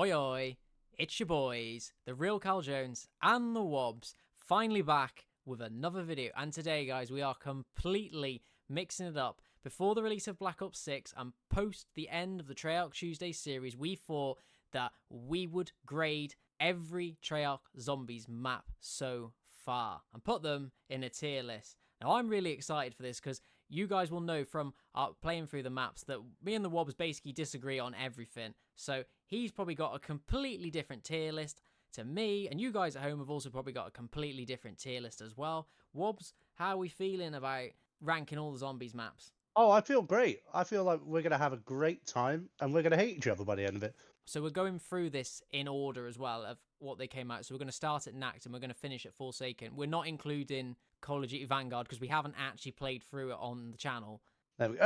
Oi oi, it's your boys, the real Cal Jones and the Wobbs, finally back with another video. And today, guys, we are completely mixing it up. Before the release of Black Ops 6 and post the end of the Treyarch Tuesday series, we thought that we would grade every Treyarch Zombies map so far and put them in a tier list. Now, I'm really excited for this because you guys will know from playing through the maps that me and the Wobbs basically disagree on everything. So he's probably got a completely different tier list to me, and you guys at home have also probably got a completely different tier list as well. Wobbs, how are we feeling about ranking all the Zombies maps? Oh, I feel great. I feel like we're going to have a great time and we're going to hate each other by the end of it. So we're going through this in order as well of what they came out. So we're going to start at Nact and we're going to finish at Forsaken. We're not including Call of Duty Vanguard because we haven't actually played through it on the channel.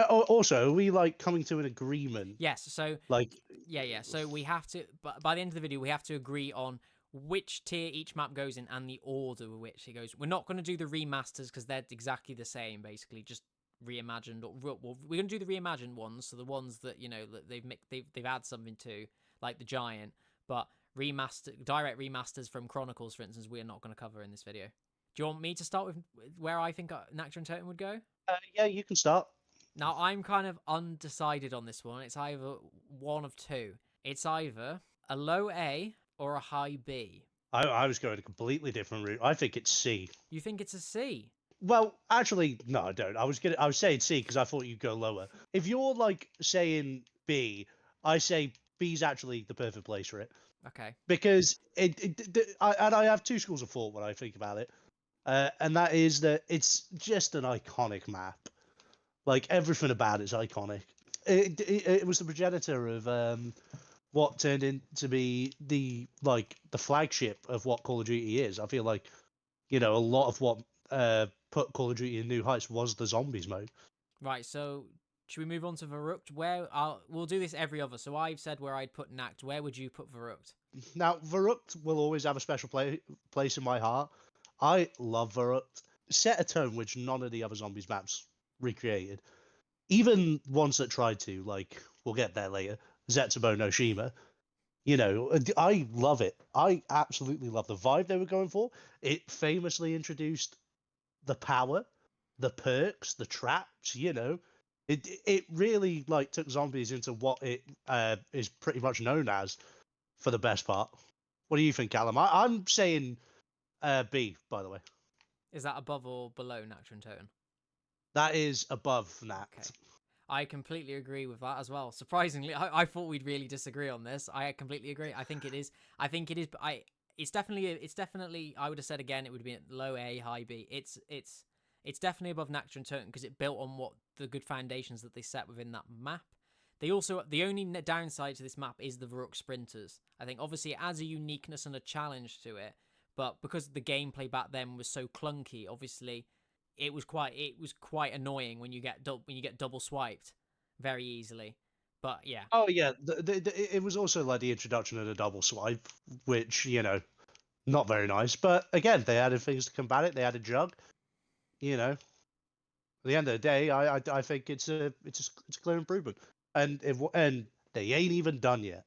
Also, are we like coming to an agreement? Yes, so Like, yeah. So we have to, but by the end of the video, we have to agree on which tier each map goes in and the order with which it goes. We're not going to do the remasters because they're exactly the same, basically, just reimagined. Well, we're going to do the reimagined ones, so the ones that that they've added something to, like the Giant, but direct remasters from Chronicles, for instance, we're not going to cover in this video. Do you want me to start with where I think Nactra and Totem would go? yeah, you can start. Now, I'm kind of undecided on this one. It's either one of two. It's either a low A or a high B. I was going a completely different route. I think it's C. You think it's a C? Well, actually, no, I don't. I was saying C because I thought you'd go lower. If you're like saying B, I say B's actually the perfect place for it. Okay. Because I have two schools of thought when I think about it, and that is that it's just an iconic map. Like everything about it's iconic. It was the progenitor of what turned into be the flagship of what Call of Duty is. I feel like a lot of what put Call of Duty in new heights was the zombies mode. Right. So should we move on to Verrucht? We'll do this every other. So I've said where I'd put Nact. Where would you put Verrucht? Now Verrucht will always have a special place in my heart. I love Verrucht. Set a tone which none of the other zombies maps recreated. Even ones that tried to, like, we'll get there later, Zetsubo no Shima. I love it. I absolutely love the vibe they were going for. It famously introduced the power, the perks, the traps. It really like took zombies into what it is pretty much known as for the best part. What do you think, Callum? I'm saying B, by the way. Is that above or below Nactra and Totem? That is above that. Okay. I completely agree with that as well. Surprisingly, I thought we'd really disagree on this. I completely agree. I think it is. It's definitely. I would have said again. It would be low A, high B. It's definitely above Nactra and Totem because it built on what the good foundations that they set within that map. The only downside to this map is the Verrucht sprinters. I think obviously it adds a uniqueness and a challenge to it, but because the gameplay back then was so clunky, obviously it was quite annoying when you get double swiped very easily. But yeah. Oh yeah, it was also like the introduction of the double swipe, which not very nice. But again, they added things to combat it. They added jug. At the end of the day, I think it's a clear improvement, and they ain't even done yet.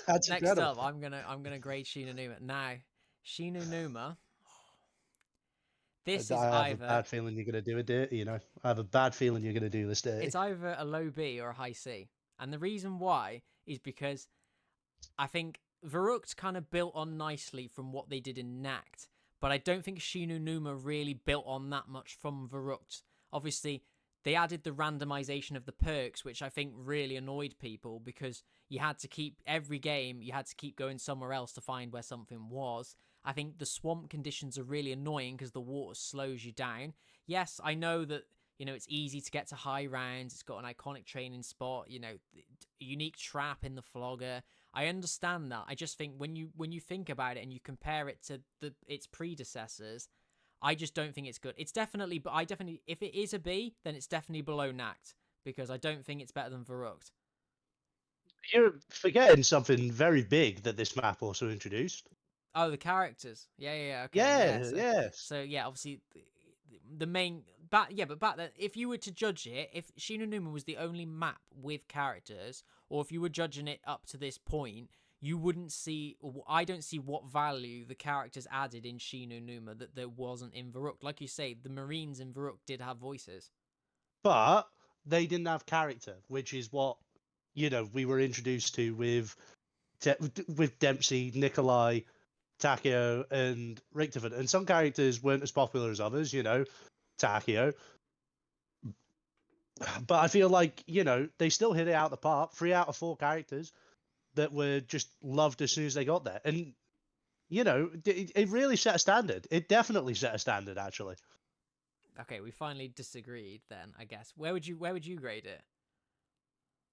That's Next incredible. up, I'm gonna grade Shinonuma. Now, Shinonuma. This is I have a either bad feeling you're gonna do it. I have a bad feeling you're gonna do this dirty. it's either a low B or a high C, and the reason why is because I think Verrucht kind of built on nicely from what they did in Nact, but I don't think Shinonuma really built on that much from Verrucht. Obviously, they added the randomization of the perks, which I think really annoyed people because you had to keep every game, you had to keep going somewhere else to find where something was. I think the swamp conditions are really annoying because the water slows you down. Yes, I know that it's easy to get to high rounds. It's got an iconic training spot. A unique trap in the flogger. I understand that. I just think when you think about it and you compare it to its predecessors, I just don't think it's good. It's definitely, but if it is a B, then it's definitely below Nact because I don't think it's better than Verrucht. You're forgetting something very big that this map also introduced. Oh, the characters. Yeah. Okay. Yeah, yes. So yeah, obviously the main but back then, if you were to judge it, if Shinonuma was the only map with characters, or if you were judging it up to this point, you wouldn't see, or I don't see what value the characters added in Shi no Numa that there wasn't in Varuk. Like you say, the Marines in Varuk did have voices. But they didn't have character, which is what, we were introduced to with Dempsey, Nikolai, Takeo, and Richtofen. And some characters weren't as popular as others, Takeo. But I feel like, they still hit it out the park. 3 out of 4 characters that were just loved as soon as they got there. And, it really set a standard. It definitely set a standard, actually. Okay, we finally disagreed then, I guess. Where would you grade it?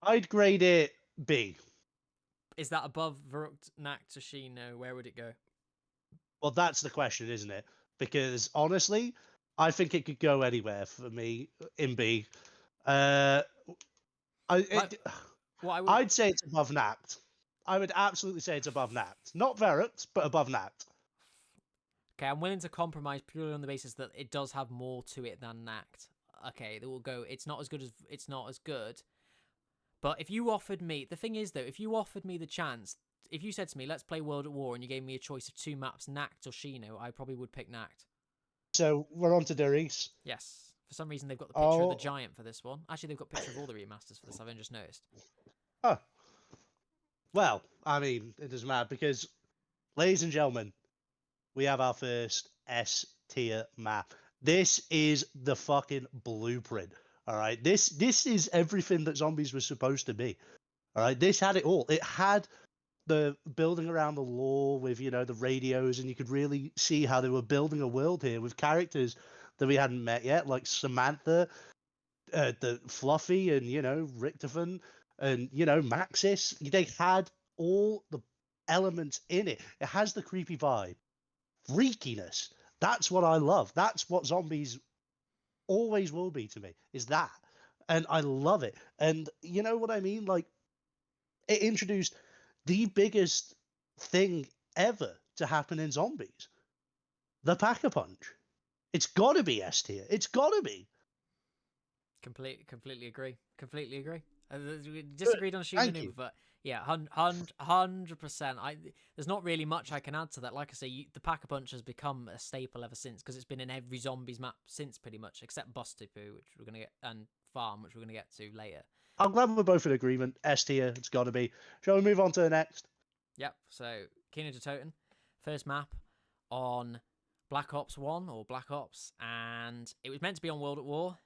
I'd grade it B. Is that above Varuk, Nact, Toshino? Where would it go? Well, that's the question, isn't it? Because honestly, I think it could go anywhere for me in B. I'd say it's above Nact. I would absolutely say it's above Nact. Not Verrett, but above Nact. Okay, I'm willing to compromise purely on the basis that it does have more to it than Nact. Okay, that will go. It's not as good. But if you offered me, the thing is though, if you offered me the chance, if you said to me, let's play World at War, and you gave me a choice of 2 maps, Nact or Shino, I probably would pick Nact. So we're on to Darius. Yes. For some reason, they've got the picture of the giant for this one. Actually, they've got a picture of all the remasters for this, I've just noticed. Oh. Well, I mean, it doesn't matter because, ladies and gentlemen, we have our first S tier map. This is the fucking blueprint. All right, this is everything that Zombies was supposed to be. All right, this had it all. It had the building around the lore with the radios, and you could really see how they were building a world here with characters that we hadn't met yet, like Samantha, the Fluffy, and Richtofen, and Maxis. They had all the elements in it. It has the creepy vibe, freakiness. That's what I love. That's what Zombies always will be to me, is that. And I love it. And you know what I mean? Like, it introduced the biggest thing ever to happen in Zombies. The Pack-a-Punch. It's got to be S tier. It's got to be. Completely agree. We disagreed on Shino, but yeah, 100%. There's not really much I can add to that. Like I say, the Pack-a-Punch has become a staple ever since, because it's been in every Zombies map since, pretty much, except Bustipu, which we're gonna get, and Farm, which we're gonna get to later. I'm glad we're both in agreement. S tier, it's got to be. Shall we move on to the next? Yep. So Kino to Toten, first map on Black Ops 1 or Black Ops, and it was meant to be on World at War.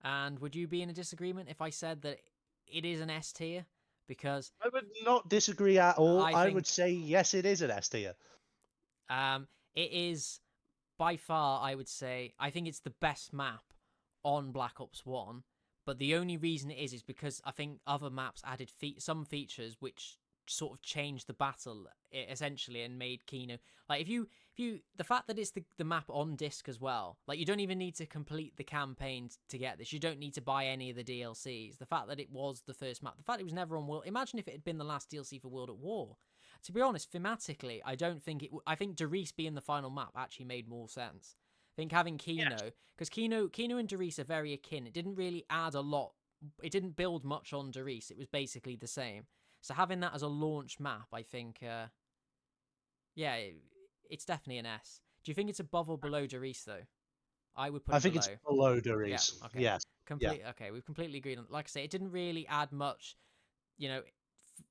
And would you be in a disagreement if I said that it is an S tier? Because I would not disagree at all. I think, would say yes, it is an S tier. It is by far, I would say, I think it's the best map on Black Ops 1. But the only reason it is because I think other maps added some features which sort of changed the battle essentially and made Kino, like, if you the fact that it's the map on disc as well, like, you don't even need to complete the campaign to get this. You don't need to buy any of the DLCs. The fact that it was the first map, the fact it was never on World, imagine if it had been the last DLC for World at War. To be honest, thematically, I don't think I think Darius being the final map actually made more sense. I think having Kino, because Kino and Darius are very akin. It didn't really add a lot. It didn't build much on Darius. It was basically the same. So having that as a launch map, I think, it's definitely an S. Do you think it's above or below Darius, though? I would put it below. It's below Darius. Yeah, okay. Yes. Okay, we've completely agreed on. Like I say, it didn't really add much,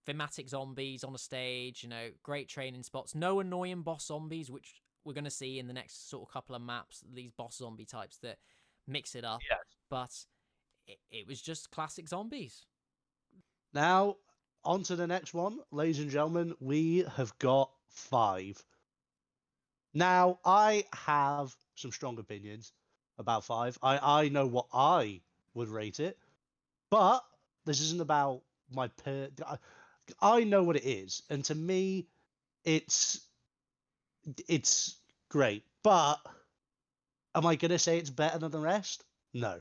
thematic zombies on a stage, great training spots. No annoying boss zombies, which we're going to see in the next sort of couple of maps, these boss zombie types that mix it up. Yes. But it was just classic zombies. Now, on to the next one. Ladies and gentlemen, we have got 5. Now, I have some strong opinions about 5. I know what I would rate it, but this isn't about my I know what it is, and to me, it's great. But am I going to say it's better than the rest? No.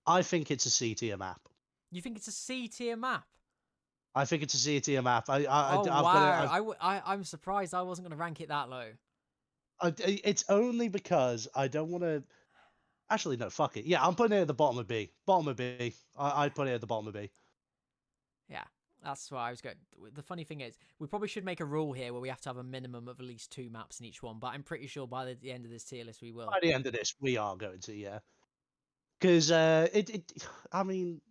I think it's a C tier map. You think it's a C tier map? I think it's a C tier map. I'm surprised I wasn't going to rank it that low. It's only because I don't want to. Actually, no, fuck it. Yeah, I'm putting it at the bottom of B. I'd put it at the bottom of B. Yeah. That's why I was going. The funny thing is, we probably should make a rule here where we have to have a minimum of at least 2 maps in each one. But I'm pretty sure by the end of this tier list, we will. By the end of this, we are going to, yeah. Because I mean,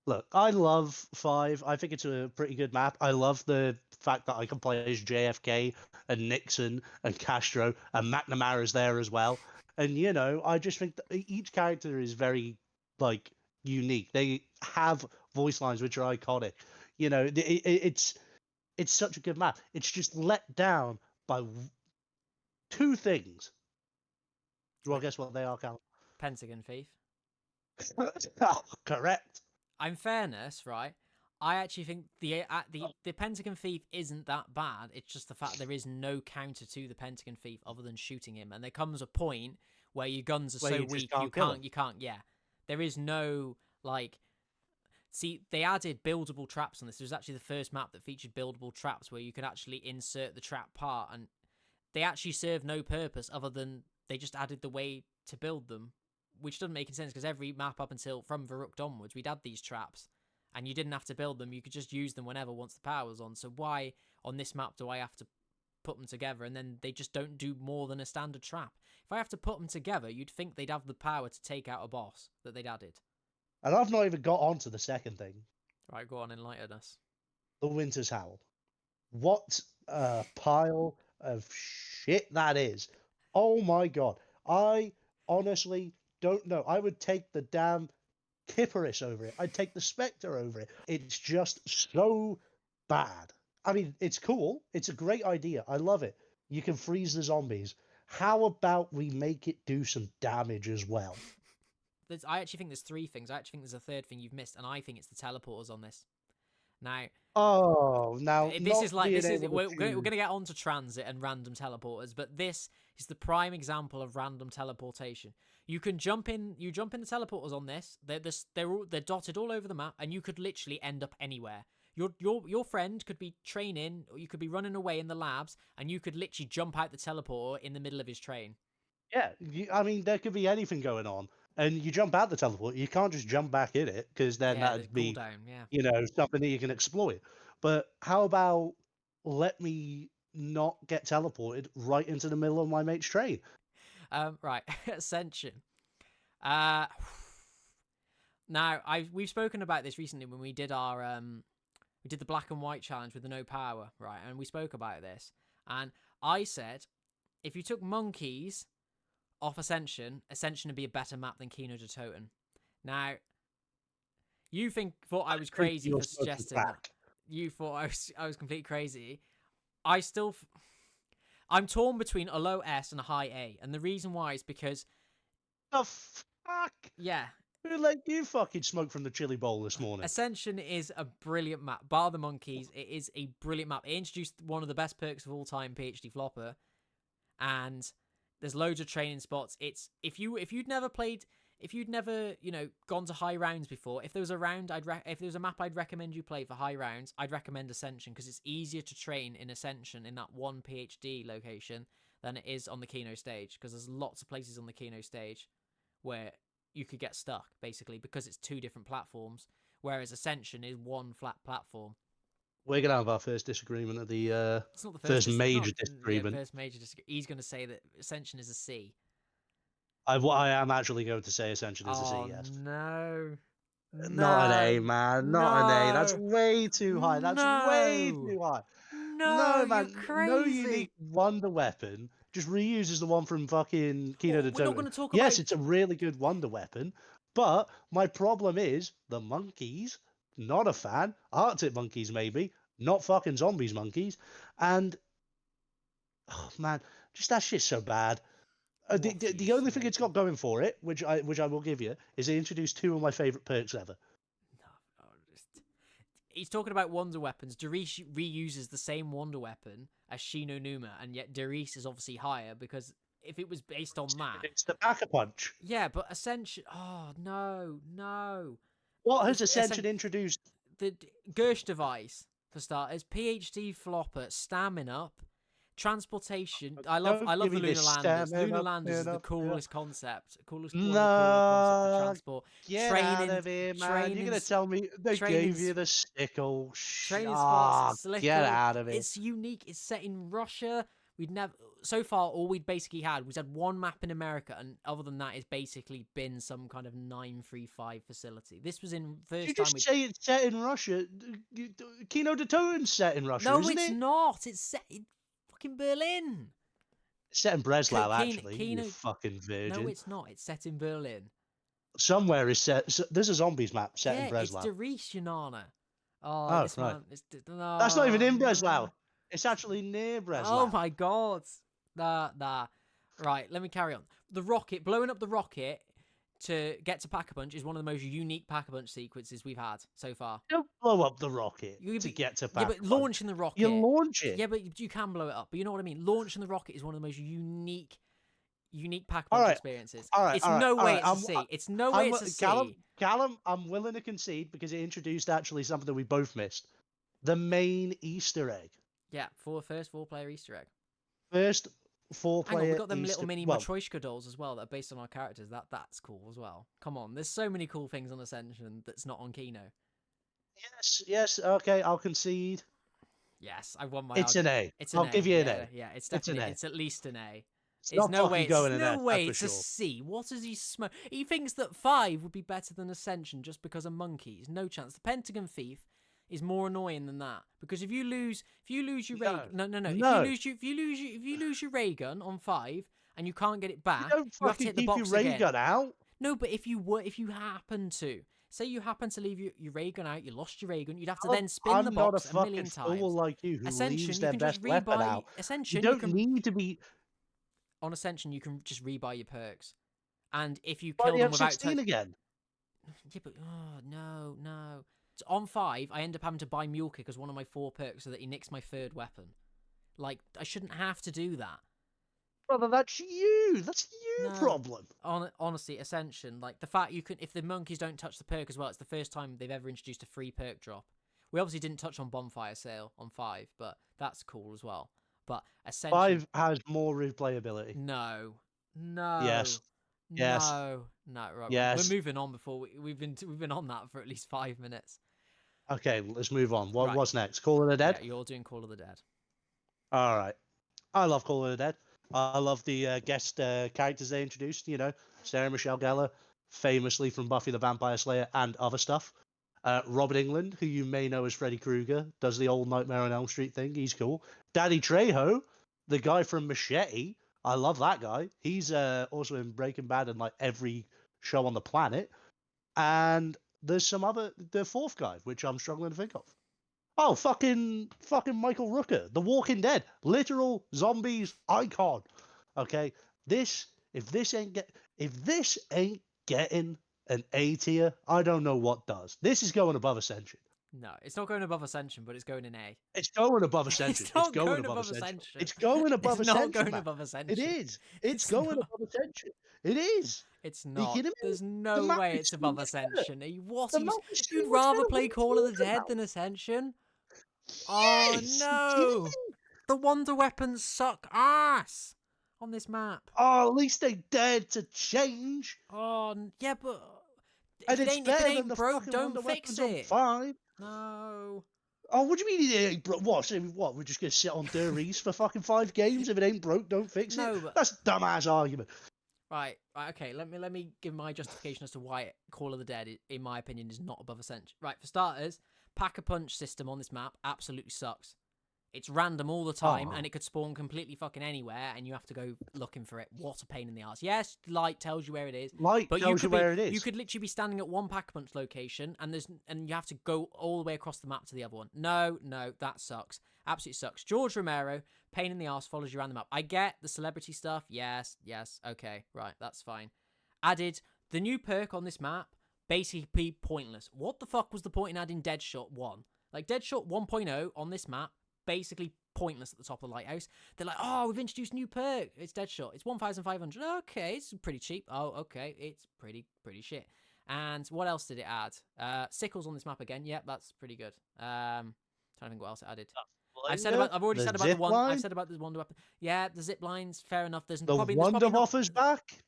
look, I love 5. I think it's a pretty good map. I love the fact that I can play as JFK and Nixon and Castro and McNamara's there as well. And I just think that each character is very like unique. They have voice lines which are iconic. It's such a good map. It's just let down by 2 things. Do I guess what they are, Cal? Pentagon Thief. Oh, correct. In fairness, right? I actually think the Pentagon Thief isn't that bad. It's just the fact there is no counter to the Pentagon Thief other than shooting him, and there comes a point where your guns are so weak you can't. Yeah, there is no like. See, they added buildable traps on this. It was actually the first map that featured buildable traps where you could actually insert the trap part, and they actually serve no purpose other than they just added the way to build them, which doesn't make any sense because every map up until from Verrucht onwards, we'd add these traps, and you didn't have to build them. You could just use them whenever once the power was on. So why on this map do I have to put them together and then they just don't do more than a standard trap? If I have to put them together, you'd think they'd have the power to take out a boss that they'd added. And I've not even got onto the second thing. Right, go on, enlighten us. The Winter's Howl. What a pile of shit that is. Oh my god. I honestly don't know. I would take the damn Kipperis over it. I'd take the Spectre over it. It's just so bad. I mean, it's cool. It's a great idea. I love it. You can freeze the zombies. How about we make it do some damage as well? I actually think there's 3 things. I actually think there's a third thing you've missed, and I think it's the teleporters on this. Now, this is we're going to get onto transit and random teleporters, but this is the prime example of random teleportation. You can jump in the teleporters on this. They're dotted all over the map, and you could literally end up anywhere. Your friend could be training, or you could be running away in the labs, and you could literally jump out the teleporter in the middle of his train. Yeah, I mean, there could be anything going on. And you jump out the teleport, you can't just jump back in it, because then that'd be, something that you can exploit. But how about let me not get teleported right into the middle of my mate's train? Right, Ascension. Now we've spoken about this recently when we did our we did the black and white challenge with the no power, right? And we spoke about this, and I said if you took monkeys off Ascension would be a better map than Kino de Toten. Now, you thought I was crazy for suggesting that. You thought I was completely crazy. I'm torn between a low S and a high A, and the reason why is because the fuck? Yeah. Who let you fucking smoke from the chili bowl this morning? Ascension is a brilliant map. Bar the monkeys, it is a brilliant map. It introduced one of the best perks of all time, PhD Flopper, and there's loads of training spots. It's if you'd never gone to high rounds before, if there was a map I'd recommend you play for high rounds, I'd recommend Ascension because it's easier to train in Ascension in that one PhD location than it is on the Kino stage, because there's lots of places on the Kino stage where you could get stuck basically because it's 2 different platforms, whereas Ascension is one flat platform. We're going to have our first disagreement of the first major disagreement. He's going to say that Ascension is a C. I am actually going to say Ascension is a C, yes. No. Not an A, man. Not an A. That's way too high. That's way too high. No, man. You're crazy. No unique wonder weapon. Just reuses the one from fucking Kino de Toten. We're not going to talk yes, it's a really good wonder weapon, but my problem is the monkeys. Not a fan. Arctic monkeys, maybe. Not fucking zombies monkeys. And, oh man, just that shit's so bad. The only thing it's got going for it, which I will give you, is they introduced 2 of my favourite perks ever. He's talking about wonder weapons. Darius reuses the same wonder weapon as Shino Numa, and yet Darius is obviously higher because if it was based on that... It's the Pack-a-Punch. Yeah, but Ascension... Oh, no. What has Ascension introduced? The Gersh device, for starters. PhD Flopper, Stamina Up. transportation. I love Don't the give me lunar this landers. stand Lunar up, landers is stand the up, stand up. coolest concept. One of the cooler concepts for No, transport. get out Training, of here, man. You're training, gonna tell me they training, gave you the stickle. training spots. Ah, get Slickle. out of here. It's unique. It's set in Russia. We'd never so far. All we'd basically had was had one map in America, and other than that, it's basically been some kind of 935 facility. This was in Did you first time just we. say it's set in Russia? Kino de Tone's set in Russia, No, isn't it's it? not. It's set in fucking Berlin. It's set in Breslau, Kino, actually. Kino, You fucking virgin. no, it's not. It's set in Berlin. Somewhere is set. There's a zombies map set in Yeah, it's Breslau. Distrion. Oh, Oh, this right. one. It's, That's not even in no. Breslau. It's actually near Breslau. Oh my god. Nah. Right, let me carry on. The rocket, blowing up the rocket to get to Pack-a-Punch is one of the most unique Pack-a-Punch sequences we've had so far. Don't blow up the rocket to get to Yeah, Pack. but launching the rocket. You launch it. Yeah, but you can blow it up. But you know what I mean? Launching the rocket is one of the most unique Pack-a-Punch All experiences. right, It's all right, no all way right. it's a C. It's no way it's a C. Callum, I'm willing to concede because it introduced actually something that we both missed. The main Easter egg. Yeah, first four-player Easter egg. First Hang on, we four-player got them Easter. little mini Well, Matryoshka dolls as well that are based on our characters. That's cool as well. Come on, there's so many cool things on Ascension that's not on Kino. yes. Okay, I'll concede. Yes, I won my. It's an A. It's an I'll A. give you an yeah, A. Yeah, it's It's an definitely. A. It's at least an A. It's There's not no fucking way. going It's in no F, way. that's It's for a sure. C. What does he smoke? He thinks that 5 would be better than Ascension just because of monkeys. No chance. The Pentagon Thief is more annoying than that because if you lose your ray, no. If you lose your ray gun on 5 and you can't get it back, You don't you have to fucking hit the keep your box ray again. gun out. No, but if you happen to. Say you happen to leave your ray gun out, you lost your ray gun, you'd have to then spin I'm the not box a a million fucking times. fool like you who Ascension, leaves you their can best just weapon rebuy. out. Ascension, You don't need to be. on Ascension, you can just rebuy your perks, and if you Buy kill the them without M16 again. yeah, but no. So on 5, I end up having to buy Mule Kick as one of my 4 perks so that he nicks my 3rd weapon. Like I shouldn't have to do that. Brother, that's you. That's your No. problem. Honestly, Ascension, like the fact you can, if the monkeys don't touch the perk as well, it's the first time they've ever introduced a free perk drop. We obviously didn't touch on Bonfire Sale on 5, but that's cool as well. But Ascension 5 has more replayability. No. Yes. No. Right. Yes. We're moving on before we've been on that for at least 5 minutes. Okay, let's move on. Right. What's next? Call of the Dead? Yeah, you're doing Call of the Dead. All right. I love Call of the Dead. I love the guest characters they introduced. You know, Sarah Michelle Gellar, famously from Buffy the Vampire Slayer and other stuff. Robert Englund, who you may know as Freddy Krueger, does the old Nightmare on Elm Street thing. He's cool. Danny Trejo, the guy from Machete. I love that guy. He's also in Breaking Bad and like every show on the planet. And there's the 4th guy, which I'm struggling to think of. Oh, fucking Michael Rooker, The Walking Dead, literal zombies icon. Okay, if this ain't getting an A tier, I don't know what does. This is going above Ascension. No, it's not going above Ascension, but it's going in A. It's going above Ascension. It's not going above Ascension. It's going above It's Ascension. not going man. above Ascension. It is. It's It's going not. above Ascension. It is. It's Are you not. kidding me? There's The no map way is it's so above much better. Ascension. What? The map is so You'd much rather better. play What are Call you of the talking Dead about? than Ascension? Yes. Oh You kidding no! me? The Wonder Weapons suck ass on this map. Oh, at least they dared to change. Oh yeah, but And if it's it better than ain't the broke, fucking don't Wonder fix Weapons on it. 5. No. Oh, what do you mean it ain't broke? What? So what? We're just gonna sit on Der Riese for fucking 5 games? If it ain't broke, don't fix No, it. but That's a dumbass argument. right. Okay. Let me give my justification as to why Call of the Dead, in my opinion, is not above Ascension. Right. For starters, Pack-a-Punch system on this map absolutely sucks. It's random all the time, and it could spawn completely fucking anywhere, and you have to go looking for it. What a pain in the ass. Yes, Light tells you where it is. Light But tells you where it is. You could literally be standing at one Pack-a-Punch location, and you have to go all the way across the map to the other one. No, that sucks. Absolutely sucks. George Romero, pain in the ass, follows you around the map. I get the celebrity stuff. Yes, okay, right, that's fine. Added the new perk on this map, basically pointless. What the fuck was the point in adding Deadshot 1? Like Deadshot 1.0 on this map, basically pointless at the top of the lighthouse. They're like, oh, we've introduced a new perk. It's Deadshot. It's 1,500. Okay, it's pretty cheap. Oh, okay, it's pretty shit. And what else did it add? Sickles on this map again. Yep, that's pretty good. Trying to think what else it added. I've already the said about the zip one. line, I've said about the wonder weapon. Yeah, the zip lines. Fair enough. There's the probably Wonder not. Waffle's back.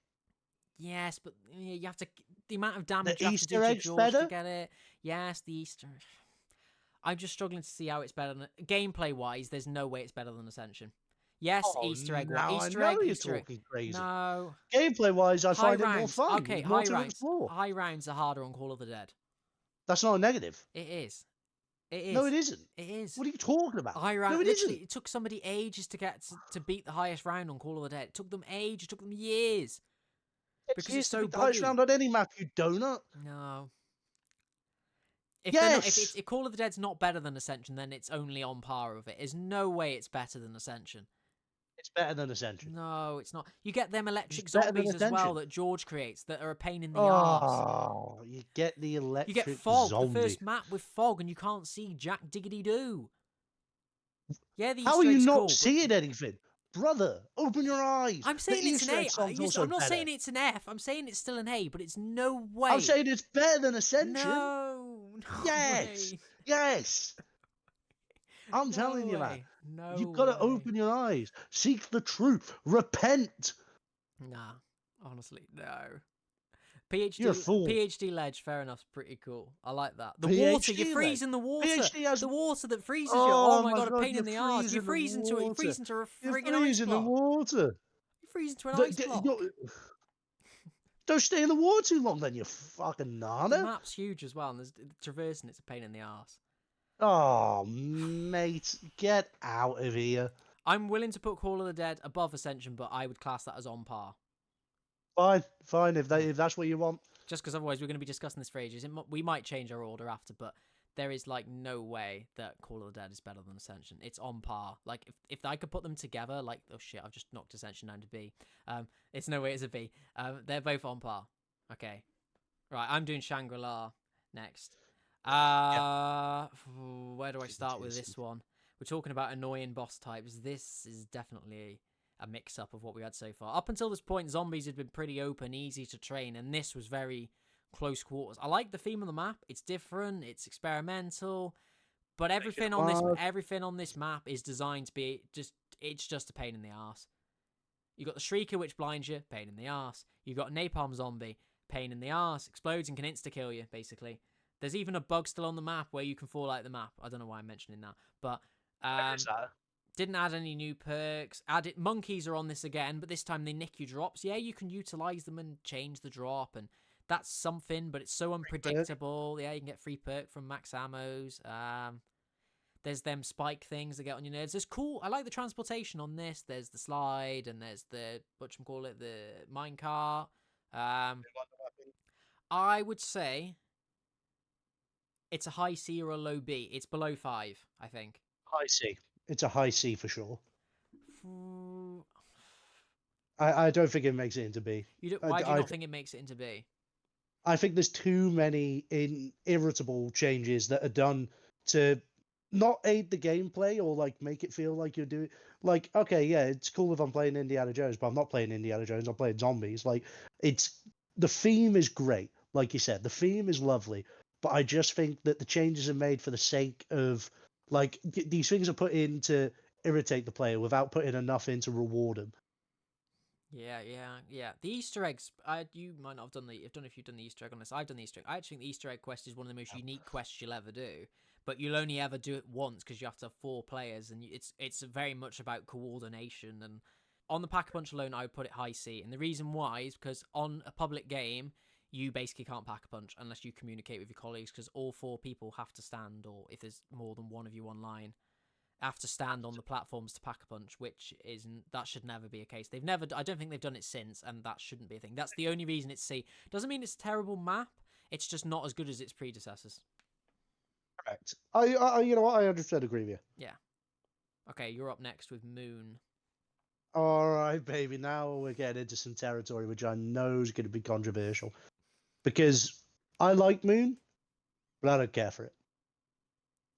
Yes, but you have to. The amount of The damage you have to do Easter to eggs George to better. get it. Yes, the Easter. I'm just struggling to see how it's better than gameplay wise. There's no way it's better than Ascension. Yes, Oh, Easter egg. now I Easter know egg. you're Easter egg. talking crazy. No. Gameplay wise, I High find it more rounds. fun. Okay, More high to rounds. explore. High rounds are harder on Call of the Dead. That's not a negative. It is. It is. No, it isn't. It is. What are you talking about? High round. No, it literally, isn't. it took somebody ages to get to beat the highest round on Call of the Dead. It took them ages. It took them years. Because it's so the highest buggy. round on any map, you donut. No. If Yes. if Call of the Dead's not better than Ascension, then it's only on par with it. There's no way it's better than Ascension. It's better than Ascension. No, it's not. You get them electric It's better than zombies as well Ascension. that George creates that are a pain in the arse. Oh, you get the You electric get fog, zombie. the first map with fog, and you can't see jack diggity doo. Yeah, the How are Easter you egg's not cool, but- seeing anything? Brother, open your eyes. I'm saying the it's an Easter A. egg song's also I'm not better. saying it's an F. I'm saying it's still an A, but it's no way. I'm saying it's better than Ascension. No Yes. way. Yes. I'm No telling you, man. way. No You've got to way. open your eyes. Seek the truth. Repent. Nah, honestly, no. PhD, You're a fool. PhD ledge, fair enough, pretty cool. I like that. The PhD water, you're ledge. freezing the water. PhD has- The water that freezes you. Oh Oh my god, a God, pain in the you're arse. You're freezing the freezing to it. You're water. freezing to a You're friggin' ice freezing the block. water. You're freezing to an ice block. Don't stay in the water too long, then, you fucking The nana. map's huge as well, and there's traversing it's a pain in the arse. Oh, mate, get out of here. I'm willing to put Call of the Dead above Ascension, but I would class that as on par. Fine. If that's what you want. Just because otherwise we're going to be discussing this for ages. We might change our order after, but there is like no way that Call of the Dead is better than Ascension. It's on par. Like if I could put them together, like oh shit, I've just knocked Ascension down to B. It's no way it's a B. They're both on par. Okay, right. I'm doing Shangri-La next. Where do I start with this one? We're talking about annoying boss types. This is definitely a mix-up of what we had so far. Up until this point, zombies had been pretty open, easy to train, and this was very close quarters. I like the theme of the map. It's different. It's experimental, but everything on this map is designed to be it's just a pain in the arse. You got the Shrieker, which blinds you, pain in the arse. You got Napalm Zombie, pain in the arse, explodes and can insta-kill you, basically. There's even a bug still on the map where you can fall out of the map. I don't know why I'm mentioning that, but didn't add any new perks. Monkeys are on this again, but this time they nick your drops. Yeah, you can utilize them and change the drop, and that's something, but it's so unpredictable. Yeah, you can get free perk from max ammos. There's them spike things that get on your nerves. There's cool. I like the transportation on this. There's the slide, and there's the the minecart. I would say it's a high C or a low B. It's below 5, I think. High C. It's a high C for sure. I don't think it makes it into B. Why do you not think it makes it into B? I think there's too many irritable changes that are done to not aid the gameplay or like make it feel like you're doing like okay, yeah, it's cool if I'm playing Indiana Jones, but I'm not playing Indiana Jones. I'm playing zombies. Like the theme is great, like you said, the theme is lovely, but I just think that the changes are made for the sake of like these things are put in to irritate the player without putting enough in to reward them. Yeah. The Easter eggs, you might not have done I don't know if you've done the Easter egg on this. I've done the Easter egg. I actually think the Easter egg quest is one of the most unique quests you'll ever do, but you'll only ever do it once because you have to have 4 players, and it's very much about coordination. And on the Pack-a-Punch alone, I would put it high C, and the reason why is because on a public game, you basically can't Pack-a-Punch unless you communicate with your colleagues, because all 4 people have to stand, or if there's more than one of you online, have to stand on the platforms to Pack-a-Punch, that should never be a case. I don't think they've done it since, and that shouldn't be a thing. That's the only reason it's C. Doesn't mean it's a terrible map. It's just not as good as its predecessors. Correct. I you know what? I 100% agree with you. Yeah. Okay, you're up next with Moon. All right, baby. Now we're getting into some territory which I know is going to be controversial, because I like Moon, but I don't care for it.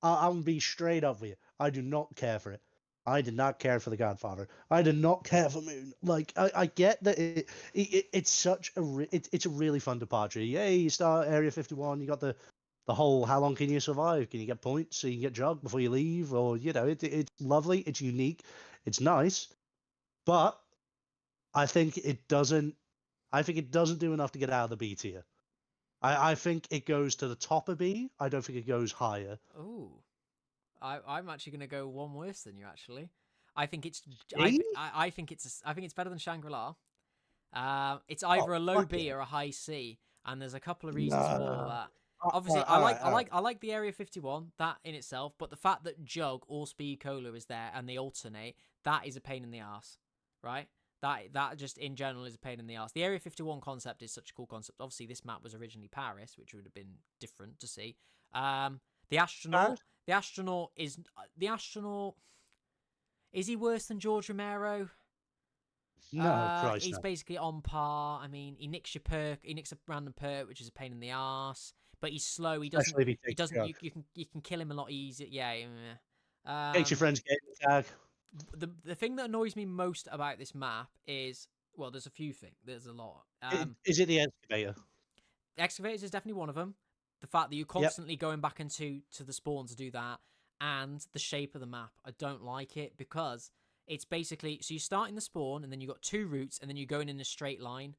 I'm going to be straight up with you. I do not care for it. I did not care for The Godfather. I did not care for Moon. Like I get that it's such a it's a really fun departure. Yeah, you start Area 51. You got the the whole how long can you survive? Can you get points so you can get jug before you leave? Or it's lovely, it's unique, it's nice, but I think it doesn't. I think it doesn't do enough to get out of the B tier. I think it goes to the top of B. I don't think it goes higher. Ooh, I'm actually going to go one worse than you. Actually, I think it's A? I think it's better than Shangri-La. It's Oh, either a low fuck B yeah. or a high C, and there's a couple of reasons for No. that. Obviously, I like the Area 51 that in itself, but the fact that Jug or Speed Cola is there and they alternate, that is a pain in the ass, right? That just in general is a pain in the ass. The Area 51 concept is such a cool concept. Obviously, this map was originally Paris, which would have been different to see. The Bad? astronaut, the astronaut is the astronaut. Is he worse than George Romero? No, Christ He's no. basically on par. I mean, he nicks your perk. He nicks a random perk, which is a pain in the ass. But he's slow. He doesn't. Especially if he He takes doesn't. jug. You can kill him a lot easier. Yeah. Takes your Um. friend's game tag. The thing that annoys me most about this map is, well, there's a few things. There's a lot. Is it the excavator? Excavators is definitely one of them. The fact that you're Yep. constantly going back into the spawn to do that, and the shape of the map. I don't like it because it's basically so you start in the spawn and then you've got two routes and then you're going in a straight line.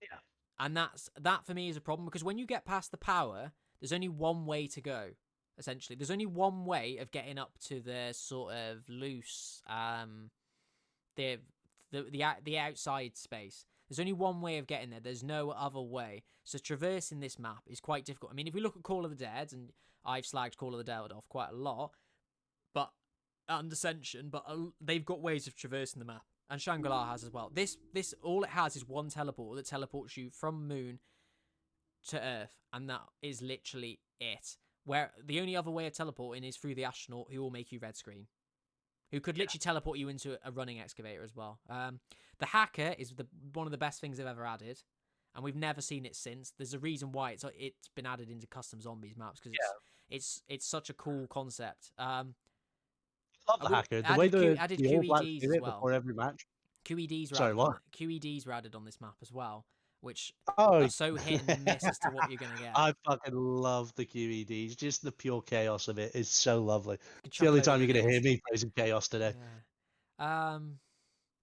Yeah. And that for me is a problem because when you get past the power, there's only one way to go. Essentially, there's only one way of getting up to the sort of loose, the the outside space. There's only one way of getting there. There's no other way. So traversing this map is quite difficult. I mean, if we look at Call of the Dead, and I've slagged Call of the Dead off quite a lot, but and Ascension, but they've got ways of traversing the map, and Shangri-La has as well. This all it has is one teleport that teleports you from Moon to Earth, and that is literally it. Where the only other way of teleporting is through the astronaut, who will make you red screen, who could literally teleport you into a running excavator as well. The hacker is one of the best things they've ever added, and we've never seen it since. There's a reason why it's been added into custom zombies maps because it's such a cool concept. Love the hacker. The way added the All Blacks QEDs do as it well. before every match. QEDs were Sorry, added on what? QEDs were added on this map as well, which Oh, are so hit and miss as to what you're gonna get. I fucking love the QEDs. Just the pure chaos of it is so lovely. You can It's the chuck a only load of time you're gonna hear grenades. me praising chaos today. Yeah.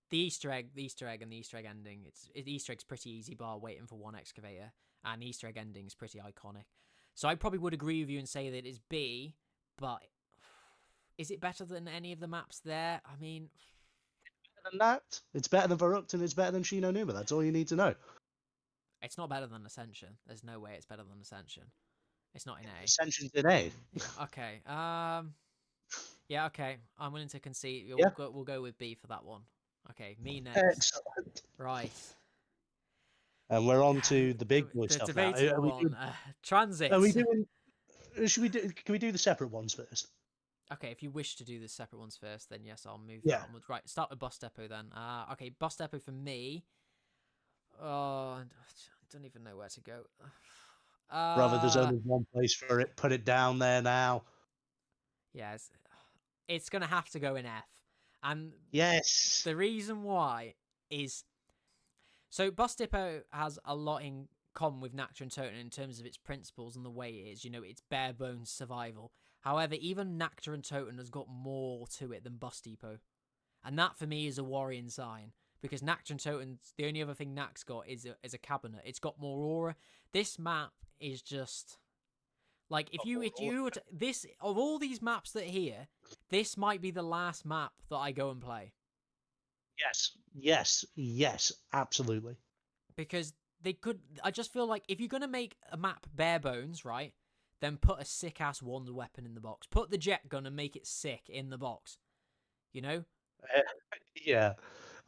The Easter egg, and the Easter egg ending. The Easter egg's pretty easy, bar waiting for one excavator, and the Easter egg ending is pretty iconic. So I probably would agree with you and say that it's B, but is it better than any of the maps there? I mean, Better than that, it's better than Varuk and it's better than Shino Numa. That's all you need to know. it's not better than Ascension. There's no way it's better than Ascension. It's not in A. Ascension's in A. Yeah, okay. Yeah, okay. I'm willing to concede. Yeah. We'll go with B for that one. Okay, me next. Excellent. Right. And we're on to the big boy The stuff now. debatable one. Transit. Are we doing? Should we do? Can we do the separate ones first? Okay, if you wish to do the separate ones first, then yes, I'll move Yeah. that onwards. Right, start with bus depot then. Okay, bus depot for me. Oh, I don't even know where to go. Brother, there's only one place for it. Put it down there now. Yes, it's gonna have to go in F, and Yes. the reason why is so bus depot has a lot in common with Nactra and Totem in terms of its principles and the way it is. You know, it's bare bones survival. However, even Nactra and Totem has got more to it than bus depot, and that for me is a worrying sign. Because Nactra and Totem's the only other thing Nac's got is a cabinet. It's got more aura. This map is just like if you were to, this of all these maps that are here, this might be the last map that I go and play. Yes. Yes. Yes. Absolutely. Because they could. I just feel like if you're gonna make a map bare bones, right, then put a sick ass wand weapon in the box. Put the jet gun and make it sick in the box. You know. Yeah.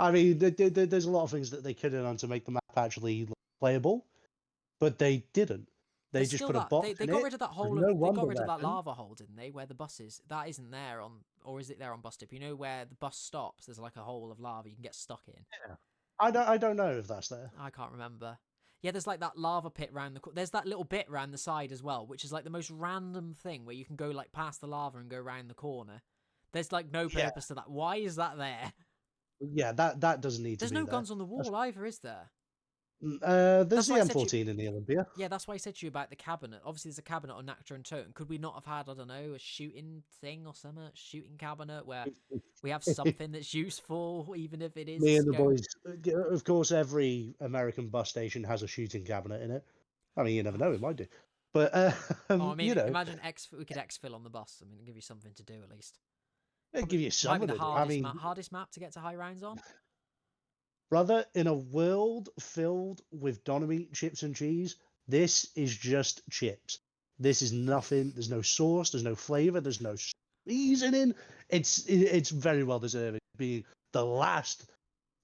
I mean, there's a lot of things that they could have done to make the map actually playable, but they didn't. They There's just still put a that box they in got it. rid of that There's whole. no They wonder got rid of that weapon. lava hole, didn't they? Where the bus is. That isn't there on, or is it there on bus depot? You know where the bus stops? There's like a hole of lava you can get stuck in. Yeah. I don't know if that's there. I can't remember. Yeah, there's like that lava pit round the. There's that little bit round the side as well, which is like the most random thing where you can go like past the lava and go round the corner. There's like no Yeah. purpose to that. Why is that there? Yeah, that doesn't need There's to be no there. guns on the wall either, is there? There's That's the why I said to you. M14 in the Olympia. Yeah, that's why I said to you about the cabinet. Obviously, there's a cabinet on Nactra and Totem. Could we not have had, I don't know, a shooting thing or something? A shooting cabinet where we have something that's useful, even if it Me is and the going. boys. Of course, every American bus station has a shooting cabinet in it. I mean, you never know, it might do. But Oh, I you mean, know, imagine we could exfil on the bus. I mean, give you something to do at least. they Probably give you might be something the to do. I mean, hardest map to get to high rounds on. brother, in a world filled with Donomy chips and cheese, this is just chips. This is nothing. There's no sauce. There's no flavor. There's no seasoning. It's very well deserving being the last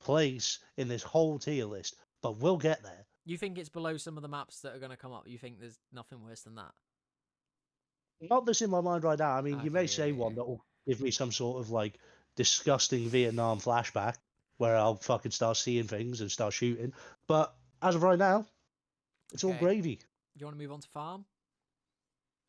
place in this whole tier list. But we'll get there. You think it's below some of the maps that are going to come up? You think there's nothing worse than that? Not this in my mind right now. I mean, you may Okay, say yeah. one that will give me some sort of like disgusting Vietnam flashback where I'll fucking start seeing things and start shooting. But as of right now, it's all Okay. gravy. Do you want to move on to farm?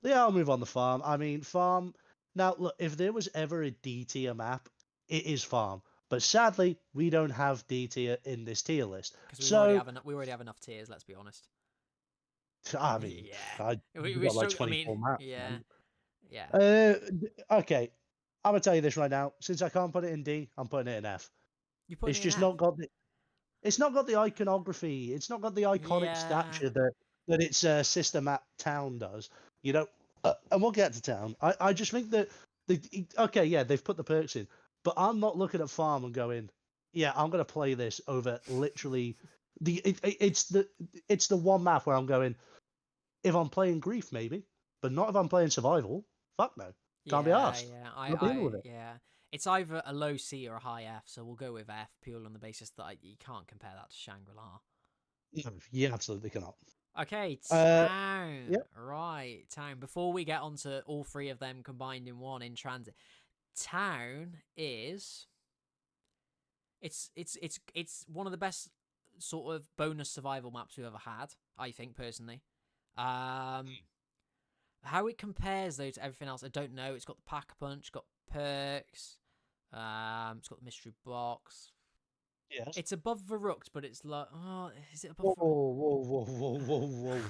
Yeah, I'll move on the farm. I mean, farm. Now, look, if there was ever a D tier map, it is farm. But sadly, we don't have D tier in this tier list. Because So, we already have enough tiers. Let's be honest. I mean, Yeah, we we got like struggle. I 24 mean, maps, yeah, man. yeah. Okay, I'm gonna tell you this right now. Since I can't put it in D, I'm putting it in F. You put It's it in just F. not got the. It's not got the iconography. It's not got the iconic Yeah. stature that its sister map Town does. You know, and we'll get to Town. I just think that okay, yeah, they've put the perks in, but I'm not looking at Farm and going, yeah, I'm gonna play this over literally it's the one map where I'm going, if I'm playing Grief maybe, but not if I'm playing Survival. Fuck no, can't be Yeah, asked. yeah. Not dealing with it. Yeah. It's either a low C or a high F, so we'll go with F purely on the basis that you can't compare that to Shangri-La. No, you absolutely cannot. Okay, Uh, Town. yeah. Right, Town. Before we get on to all three of them combined in one in transit, Town is it's one of the best sort of bonus survival maps we've ever had, I think personally. How it compares though to everything else, I don't know. It's got the pack a punch, got perks, it's got the mystery box. Yes. It's above Verruct, but it's like, oh, is it above? Whoa, whoa, whoa, whoa, whoa, whoa,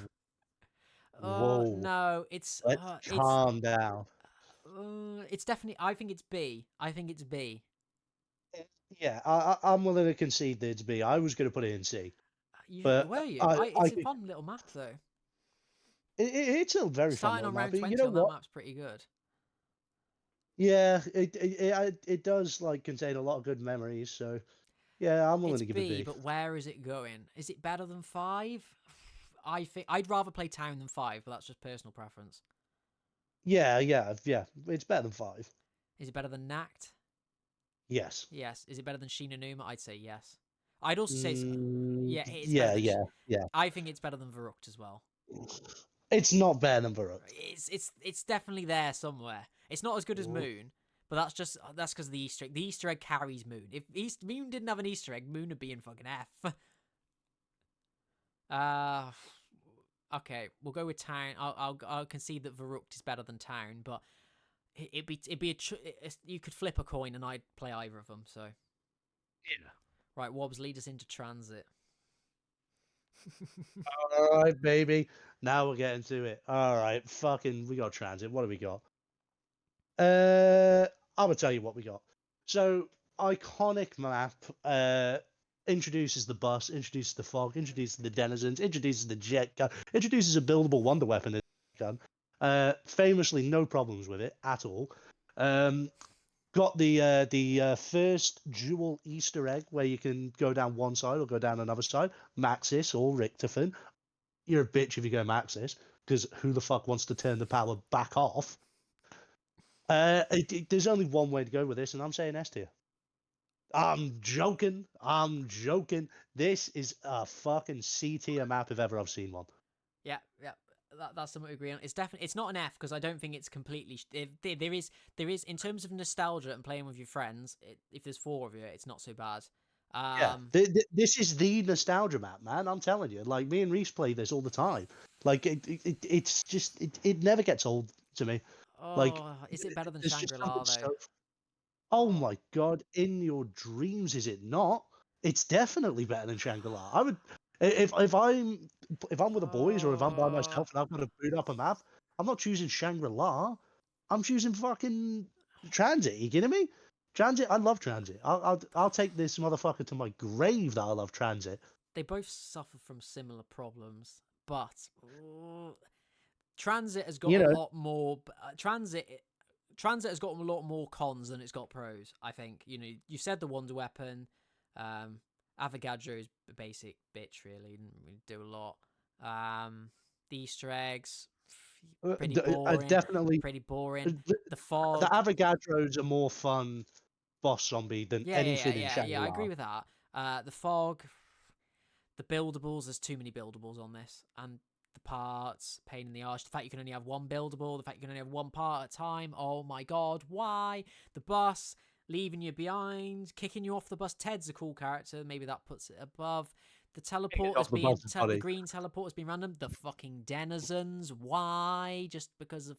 Oh whoa. no, Let's calm down. it's definitely. I think it's B. I think it's B. Yeah, I'm willing to concede that it's B. I was going to put it in C, but Where are you? I, It's I a could, fun little map though. it's a very fun Starting little on map. round But you 20 know on that what? map's pretty good. Yeah, it does like contain a lot of good memories. So yeah, I'm willing It's to give it B, B. but where is it going? Is it better than 5? I think I'd rather play Town than 5, but that's just personal preference. Yeah, yeah, yeah. It's better than 5. Is it better than Nact? Yes. Yes. Is it better than Shinonuma? I'd say yes. I'd also say Mm, yeah, it's better yeah, than. yeah, yeah. I think it's better than Verruct as well. It's not better than Baruch. It's definitely there somewhere. It's not as good as Moon, but that's because of the Easter egg. The Easter egg carries Moon. If Moon didn't have an Easter egg, Moon would be in fucking F. Okay, we'll go with Town. I'll concede that Verruct is better than Town, but you could flip a coin and I'd play either of them. So Yeah. right, Wobbs, lead us into transit. All right, baby. Now we're getting to it. All right, fucking, we got transit. What do we got? I'm gonna tell you what we got. So iconic map. Introduces the bus, introduces the fog, introduces the denizens, introduces the jet gun, introduces a buildable wonder weapon in the gun. Famously, no problems with it at all. Got the first dual Easter egg where you can go down one side or go down another side. Maxis or Richtofen. You're a bitch if you go Maxis, because who the fuck wants to turn the power back off? There's only one way to go with this, and I'm saying S tier. I'm joking. I'm joking. This is a fucking C tier map if ever I've seen one. Yeah, yeah. That's something we agree on. It's definitely it's not an F because I don't think it's completely. There is in terms of nostalgia and playing with your friends. If there's 4 of you, it's not so bad. Yeah, this is the nostalgia map, man. I'm telling you. Like me and Reese play this all the time. Like it's just it never gets old to me. Like Oh, is it better than there's just Shangri-La something though? so. Oh Oh, my god! In your dreams, is it not? It's definitely better than Shangri-La. I would. If I'm with the boys or if I'm by Uh, myself and I've got to boot up a map, I'm not choosing Shangri-La. I'm choosing fucking Transit. You kidding me? Transit. I love Transit. I'll take this motherfucker to my grave that I love Transit. they both suffer from similar problems, but Transit has got You a know, lot more. Transit has got a lot more cons than it's got pros. I think you said the wonder weapon, Avogadro is a basic bitch. Really, didn't really do a lot. The Easter eggs, pretty boring. definitely Pretty boring. The the fog. Avogadro's a more fun boss zombie than anything in Yeah. I agree Shangri-La. with that. The fog, the buildables. There's too many buildables on this, and the parts, pain in the arse. The fact you can only have one buildable, the fact you can only have one part at a time. Oh my god, why? The bus leaving you behind, kicking you off the bus. Ted's a cool character. Maybe that puts it above. The teleport has Off the been bus is the funny. green teleport has been random. The fucking denizens. Why? Just because of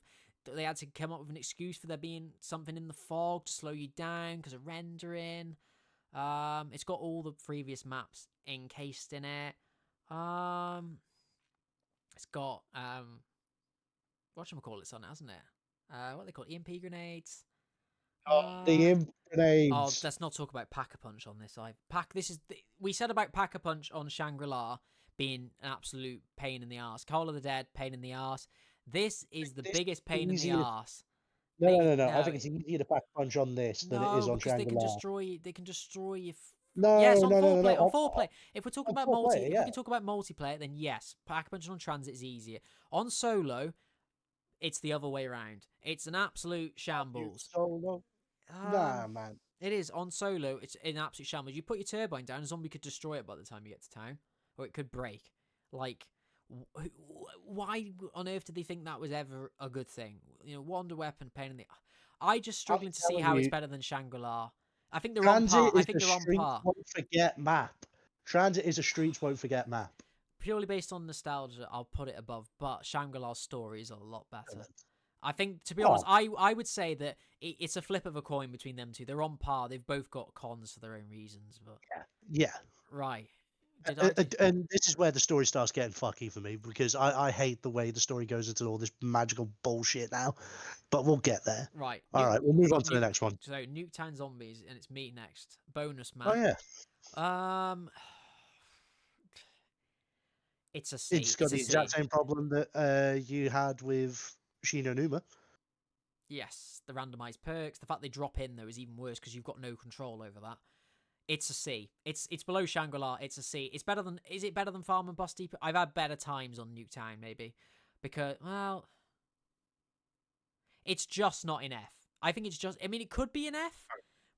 they had to come up with an excuse for there being something in the fog to slow you down because of rendering. It's got all the previous maps encased in it. It's got whatchamacallits on it, hasn't it? What are they called? EMP grenades. Oh, the imp Oh, grenades. let's not talk about Pack-a-Punch on this. We said about Pack-a-Punch on Shangri-La being an absolute pain in the ass. Call of the Dead, pain in the ass. This is the This biggest is pain in the easier. ass. No. I No, think it's easier to pack punch on this than it is no, on because they can Shangri-La. destroy. They can destroy you. Yes, No, on no, no, four no, player. no. On four player. If we're talking On about four player, if we yeah. can talk about multiplayer, then yes, Pack-a-Punch on Transit is easier. On solo, it's the other way around. It's an absolute You shambles. solo. Nah, man. It is on solo. It's an absolute shambles. You put your turbine down, a zombie could destroy it by the time you get to town, or it could break. Like, why on earth did they think that was ever a good thing? Wonder weapon, pain in the. I just I'm struggling to see telling how it's you, better than Shangri-La. I think they're on par. Transit I is think a they're on streets par. won't forget map. Transit is a streets won't forget map. Purely based on nostalgia, I'll put it above. But Shangri-La's story is a lot better. I think, to be honest, Oh, I would say that it's a flip of a coin between them two. They're on par. They've both got cons for their own reasons. But yeah. right, did I? And this is where the story starts getting fucky for me because I hate the way the story goes into all this magical bullshit now. But we'll get there. Right. All right, we'll We've move on got to the next one. So Nuketown Zombies, and it's me next. Bonus Oh map. yeah, It's a C. it's got It's a the exact C. same problem that you had with Shino Numa. Yes, the randomized perks. The fact they drop in though is even worse because you've got no control over that. It's a C. It's below Shangri-La. It's a C. It's better than. Is it better than Farm and Busty? I've had better times on Nuketown maybe, because it's just not in F. I think it's just. I mean, it could be an F,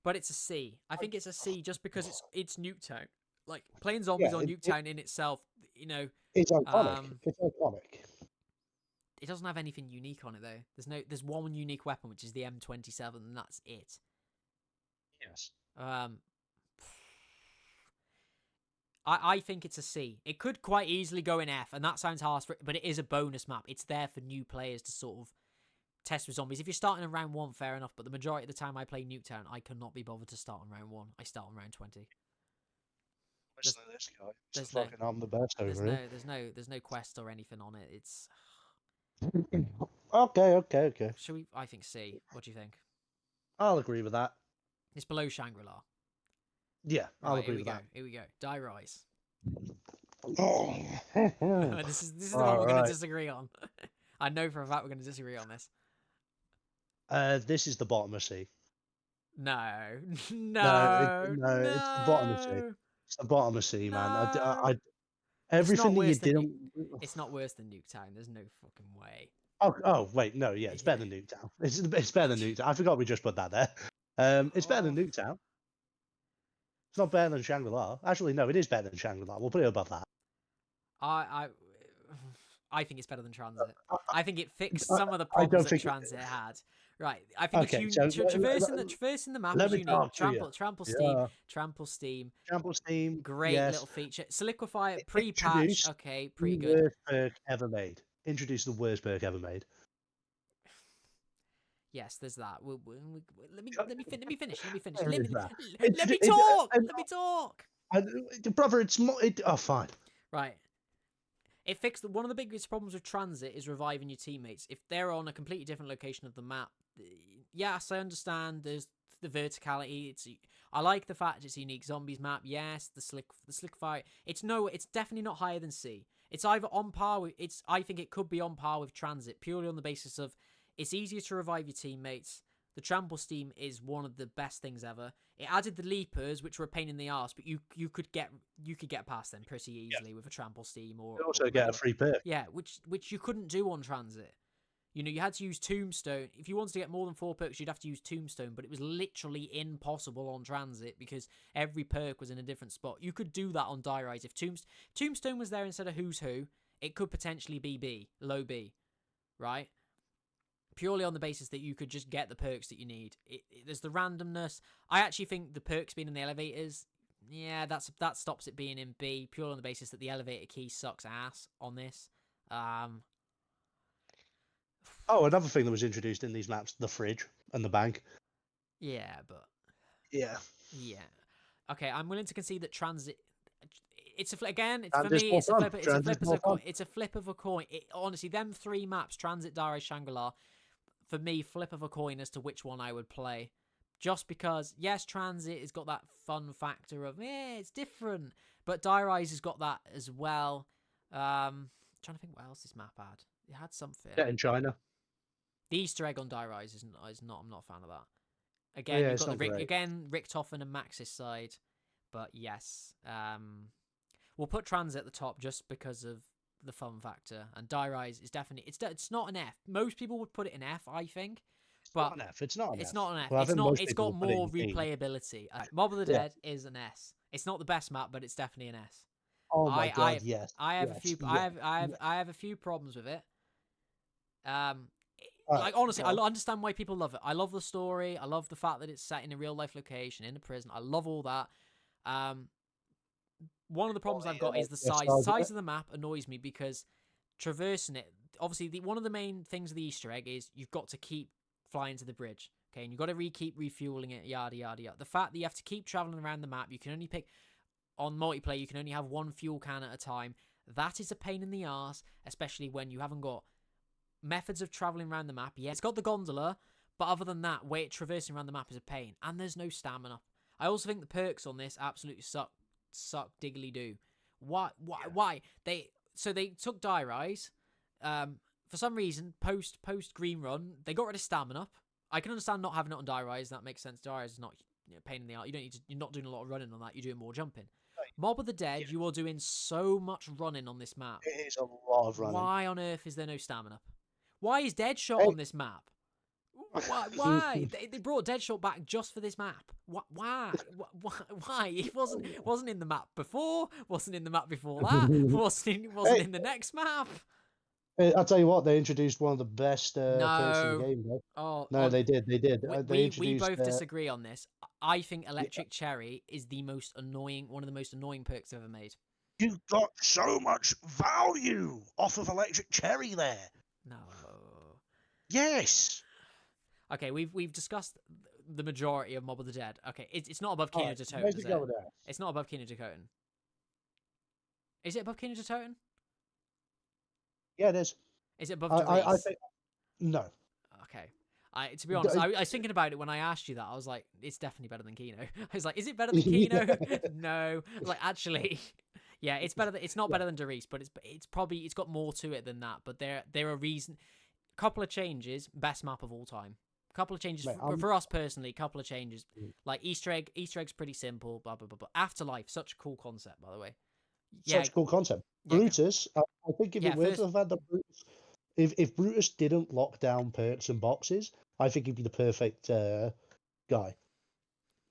but it's a C. I think it's a C just because it's Nuketown. Like playing zombies Yeah, on Nuketown in itself, it's iconic. um, It's iconic. it doesn't have anything unique on it though. There's one unique weapon which is the M27, and that's it. Yes. I think it's a C. It could quite easily go in F, and that sounds harsh, but it is a bonus map. It's there for new players to sort of test with zombies. If you're starting in round 1, fair enough, but the majority of the time I play Nuketown, I cannot be bothered to start on round 1. I start on round 20. Listen to this guy. There's no, I'm the best over here. there's no quest or anything on it. It's Okay. should we? I think C. What do you think? I'll agree with that. It's below Shangri-La. Yeah, I'll Right, agree with that. Here we go. Die Rise. Oh. This is the one we're going to disagree on. I know for a fact we're going to disagree on this. This is the bottom of C. No, It's the bottom of C. It's the bottom of C, man. No. Everything that you didn't. It's not worse than Nuketown. There's no fucking way. Oh, wait, no, yeah, it's better than Nuketown. It's better than Nuketown. I forgot we just put that there. It's better than Nuketown. It's not better than Shangri-La. Actually, no, it is better than Shangri-La. We'll put it above that. I think it's better than Transit. I think it fixed some of the problems that Transit had. Right. I think Okay, it's so traversing the map let is me unique. talk to you. Trample steam. Trample steam. Great Yes. little feature. Soliquify it pre-patch. Okay, pretty good. Worst perk ever made. Introduce the worst perk ever made. Yes, there's that. Let me finish. Let me There is that. talk. Let me talk. Brother, oh, fine. Right. It fixed one of the biggest problems with transit is reviving your teammates. If they're on a completely different location of the map, yes, I understand there's the verticality. I like the fact it's a unique zombies map. Yes, the slick fire. It's definitely not higher than C. It's either on par with I think it could be on par with transit purely on the basis of it's easier to revive your teammates. The trample steam is one of the best things ever. It added the leapers, which were a pain in the arse, but you could get past them pretty easily with a trample steam or You also or get a free perk. yeah, which you couldn't do on transit. You know, you had to use Tombstone. If you wanted to get more than 4 perks, you'd have to use Tombstone, but it was literally impossible on transit because every perk was in a different spot. You could do that on Die Rise. If Tombstone was there instead of Who's Who, it could potentially be low B, right? Purely on the basis that you could just get the perks that you need. There's the randomness. I actually think the perks being in the elevators, yeah, that stops it being in B, purely on the basis that the elevator key sucks ass on this. Oh, another thing that was introduced in these maps, the fridge and the bank. Yeah, but Yeah. Okay, I'm willing to concede that transit. It's for And me. It's a flip. It's a flip Transit's of more a coin. fun. It's a flip of a coin. Honestly, them 3 maps, Transit, Dire, Shangri-La, for me, flip of a coin as to which one I would play. Just because, yes, Transit has got that fun factor of, it's different. But Dire Rise has got that as well. Trying to think what else this map had. It had something. Yeah, in China. The Easter egg on Dire Rise is not. I'm not a fan of that. Oh, Again, yeah, you've it's got not great. Richtofen and Max's side. But yes. We'll put Transit at the top just because of the fun factor. And Die Rise is definitely it's not an F. Most people would put it in F, I think. But Not an F. It's not an it's F. not an F. Well, I It's think not. most It's people got would put it more in B. replayability. Mob of the Yeah. Dead is an S. It's not the best map, but it's definitely an S. Oh my god, yes. I have yes, a few. yes, I have a few problems with it. Right, Like honestly, go I on. understand why people love it. I love the story. I love the fact that it's set in a real life location in a prison. I love all that. One of the problems I've got is the size. The size of the map annoys me because traversing it. Obviously, one of the main things of the Easter egg is you've got to keep flying to the bridge. Okay, and you've got to keep refueling it. Yada yada yada. The fact that you have to keep traveling around the map, you can only pick on multiplayer. You can only have 1 fuel can at a time. That is a pain in the arse, especially when you haven't got methods of traveling around the map. Yeah, it's got the gondola, but other than that, traversing around the map is a pain, and there's no stamina. I also think the perks on this absolutely suck diggly do. Why? They took Die Rise. For some reason, post Green Run, they got rid of stamina. I can understand not having it on Die Rise. That makes sense. Die Rise is not a pain in the arse. You're not doing a lot of running on that. You're doing more jumping. Mob of the Dead, you are doing so much running on this map. It is a lot of running. Why on earth is there no stamina? Why is Deadshot Hey. on this map? Why? They brought Deadshot back just for this map. Why? Why? He wasn't in the map before. Wasn't in the map before that. Wasn't in the next map. I'll tell you what, they introduced one of the best perks in the game, though. Oh No, they did. They we introduced. both disagree on this. I think Electric Cherry is one of the most annoying perks ever made. You got so much value off of Electric Cherry there. No. Yes. Okay, we've discussed the majority of Mob of the Dead. Okay, it's not above All Kino right, to Toten, where's is it it? going there? It's not above Kino to Toten. Is it above Kino to Toten? Yeah, it is. Is it above I Derice? think no. Okay. To be honest, I was thinking about it when I asked you that. I was like, it's definitely better than Kino. I was like, is it better than Kino? No. I was like, actually, yeah, it's better. It's not better than Derice, but it's got more to it than that. But there are couple of changes, best map of all time. Couple of changes for us personally. Couple of changes, like Easter egg. Easter egg's pretty simple. Blah blah blah. Blah. Afterlife, such a cool concept, by the way. Such a cool concept. Brutus, I think if it were to have had the Brutus, if Brutus didn't lock down perks and boxes, I think he'd be the perfect guy.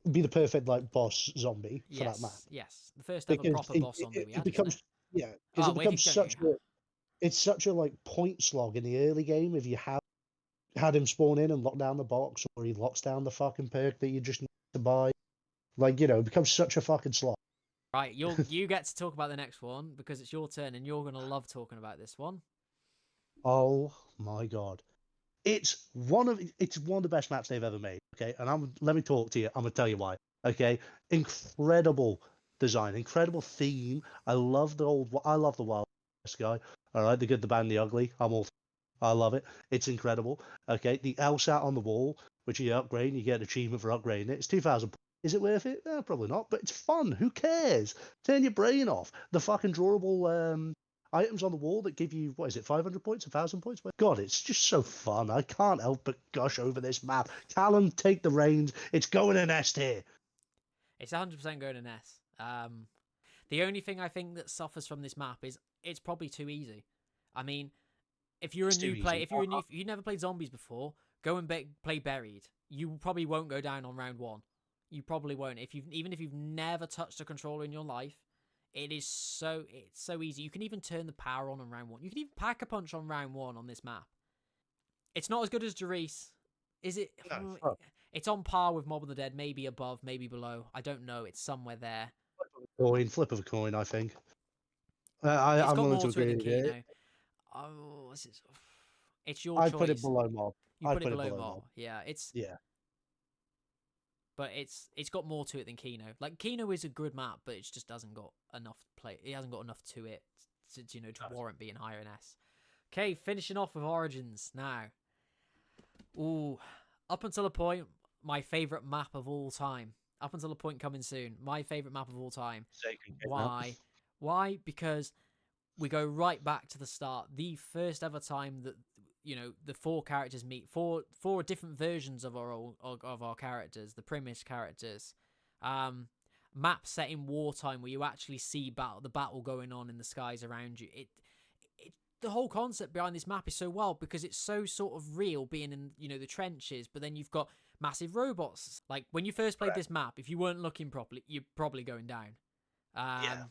He'd be the perfect boss zombie for that map. Yes, the first ever proper boss zombie we had. Because it becomes such a point slog in the early game if you had him spawn in and lock down the box, or he locks down the fucking perk that you just need to buy. It becomes such a fucking slog. Right, you get to talk about the next one because it's your turn and you're gonna love talking about this one. Oh my god. It's one of the best maps they've ever made, okay? And let me talk to you. I'm gonna tell you why. Okay? Incredible design, incredible theme. I love the Wild West guy. All right, the good, the bad, and the ugly. I love it. It's incredible. Okay, the LSAT on the wall, which you upgrade, and you get an achievement for upgrading it. It's 2,000. Is it worth it? Probably not, but it's fun. Who cares? Turn your brain off. The fucking drawable items on the wall that give you, what is it, 500 points, 1,000 points? God, it's just so fun. I can't help but gush over this map. Callum, take the reins. It's going in S tier. It's 100% going in S. The only thing I think that suffers from this map is it's probably too easy. I mean, if you're a new player, if you never played zombies before, go and play Buried. You probably won't go down on round 1. You probably won't. Even if you've never touched a controller in your life, it's so easy. You can even turn the power on round 1. You can even pack a punch on round 1 on this map. It's not as good as Jerice. Is it? No, it's on par with Mob of the Dead, maybe above, maybe below. I don't know. It's somewhere there. Flip of a coin, I think. It's I'm got willing more to to it agree than with Kino. Oh, it's your I choice. put it below Mob. You put it below Mob. Yeah, yeah. But it's got more to it than Kino. Like, Kino is a good map, but it just hasn't got enough play. It hasn't got enough to it to warrant being higher in S. Okay, finishing off with Origins now. Ooh, up until a point, my favorite map of all time. Up until a point coming soon, my favorite map of all time. Why? Why? Because we go right back to the start. The first ever time that the 4 characters meet, four different versions of our characters, the Primus characters. Map set in wartime where you actually see the battle going on in the skies around you. The whole concept behind this map is so wild because it's so sort of real, being in the trenches, but then you've got massive robots. Like, when you first played this map, if you weren't looking properly, you're probably going down. Yeah,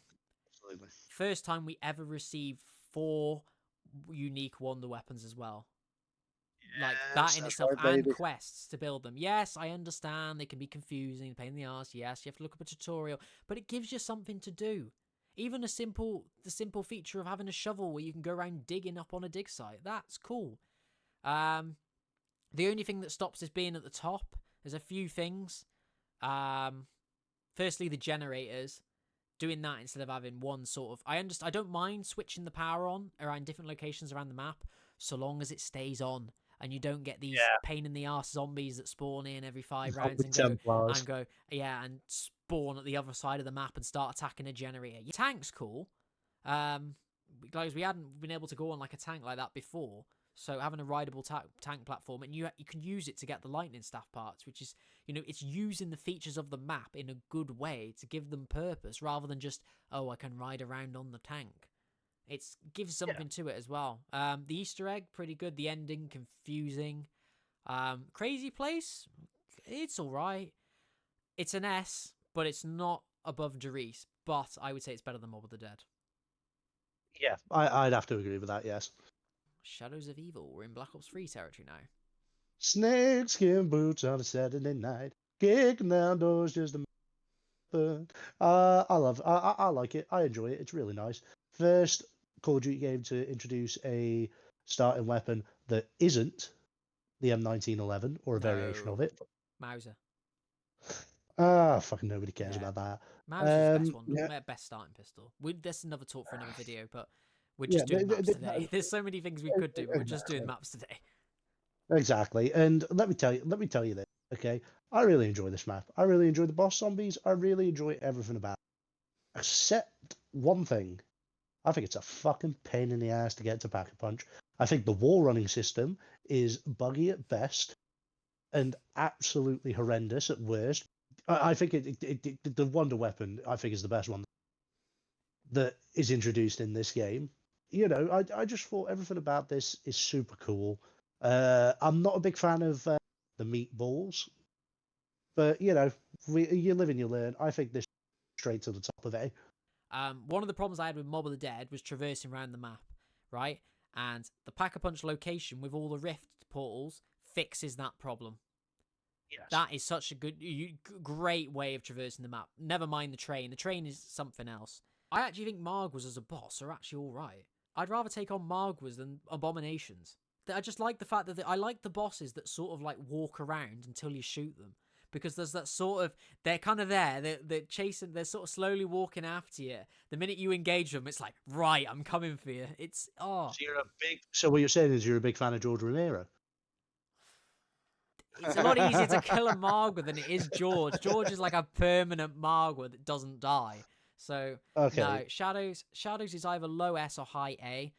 absolutely. First time we ever received 4 unique wonder weapons as well. Like, that in itself, and quests to build them. Yes, I understand they can be confusing, pain in the ass. Yes, you have to look up a tutorial, but it gives you something to do. Even the simple feature of having a shovel where you can go around digging up on a dig site. That's cool. The only thing that stops this being at the top, there's a few things. Firstly, the generators. Doing that instead of having one sort of... I don't mind switching the power on around different locations around the map, so long as it stays on and you don't get these pain in the ass zombies that spawn in every 5 rounds and spawn at the other side of the map and start attacking a generator. Your tank's cool. Guys, we hadn't been able to go on like a tank like that before. So having a rideable tank platform, and you can use it to get the lightning staff parts, which is, it's using the features of the map in a good way to give them purpose, rather than just, I can ride around on the tank. It gives something to it as well. The Easter egg, pretty good. The ending, confusing. Crazy place, it's all right. It's an S, but it's not above Jerice. But I would say it's better than Mob of the Dead. Yeah, I'd have to agree with that, yes. Shadows of Evil. We're in Black Ops 3 territory now. Snakeskin boots on a Saturday night. Kicking down doors just a fun. I like it. I enjoy it. It's really nice. First Call of Duty game to introduce a starting weapon that isn't the M1911 or a variation of it. Mauser. Fucking nobody cares about that. Mauser's the best one. Best starting pistol. That's another talk for another video, but we're just doing maps today. There's so many things we could do, but we're just doing maps today. Exactly. And let me tell you this, okay? I really enjoy this map. I really enjoy the boss zombies. I really enjoy everything about it. Except one thing. I think it's a fucking pain in the ass to get to Pack-a-Punch. I think the wall running system is buggy at best and absolutely horrendous at worst. I think the wonder weapon, I think, is the best one that is introduced in this game. I just thought everything about this is super cool. I'm not a big fan of the meatballs, but you live and you learn. I think this is straight to the top of it. One of the problems I had with Mob of the Dead was traversing around the map, right? And the Pack-a-Punch location with all the rift portals fixes that problem. Yes. That is such a great way of traversing the map. Never mind the train. The train is something else. I actually think Margwas as a boss are actually all right. I'd rather take on Margwas than Abominations. I just like the fact that I like the bosses that sort of like walk around until you shoot them. because there's that sort of, they're kind of there, they're chasing, they're sort of slowly walking after you. The minute you engage them, it's like, right, I'm coming for you. It's So what you're saying is you're a big fan of George Romero. it's a lot easier to kill a Margwa than it is George. George is like a permanent Margwa that doesn't die. So Okay. no, Shadows is either low S or high A.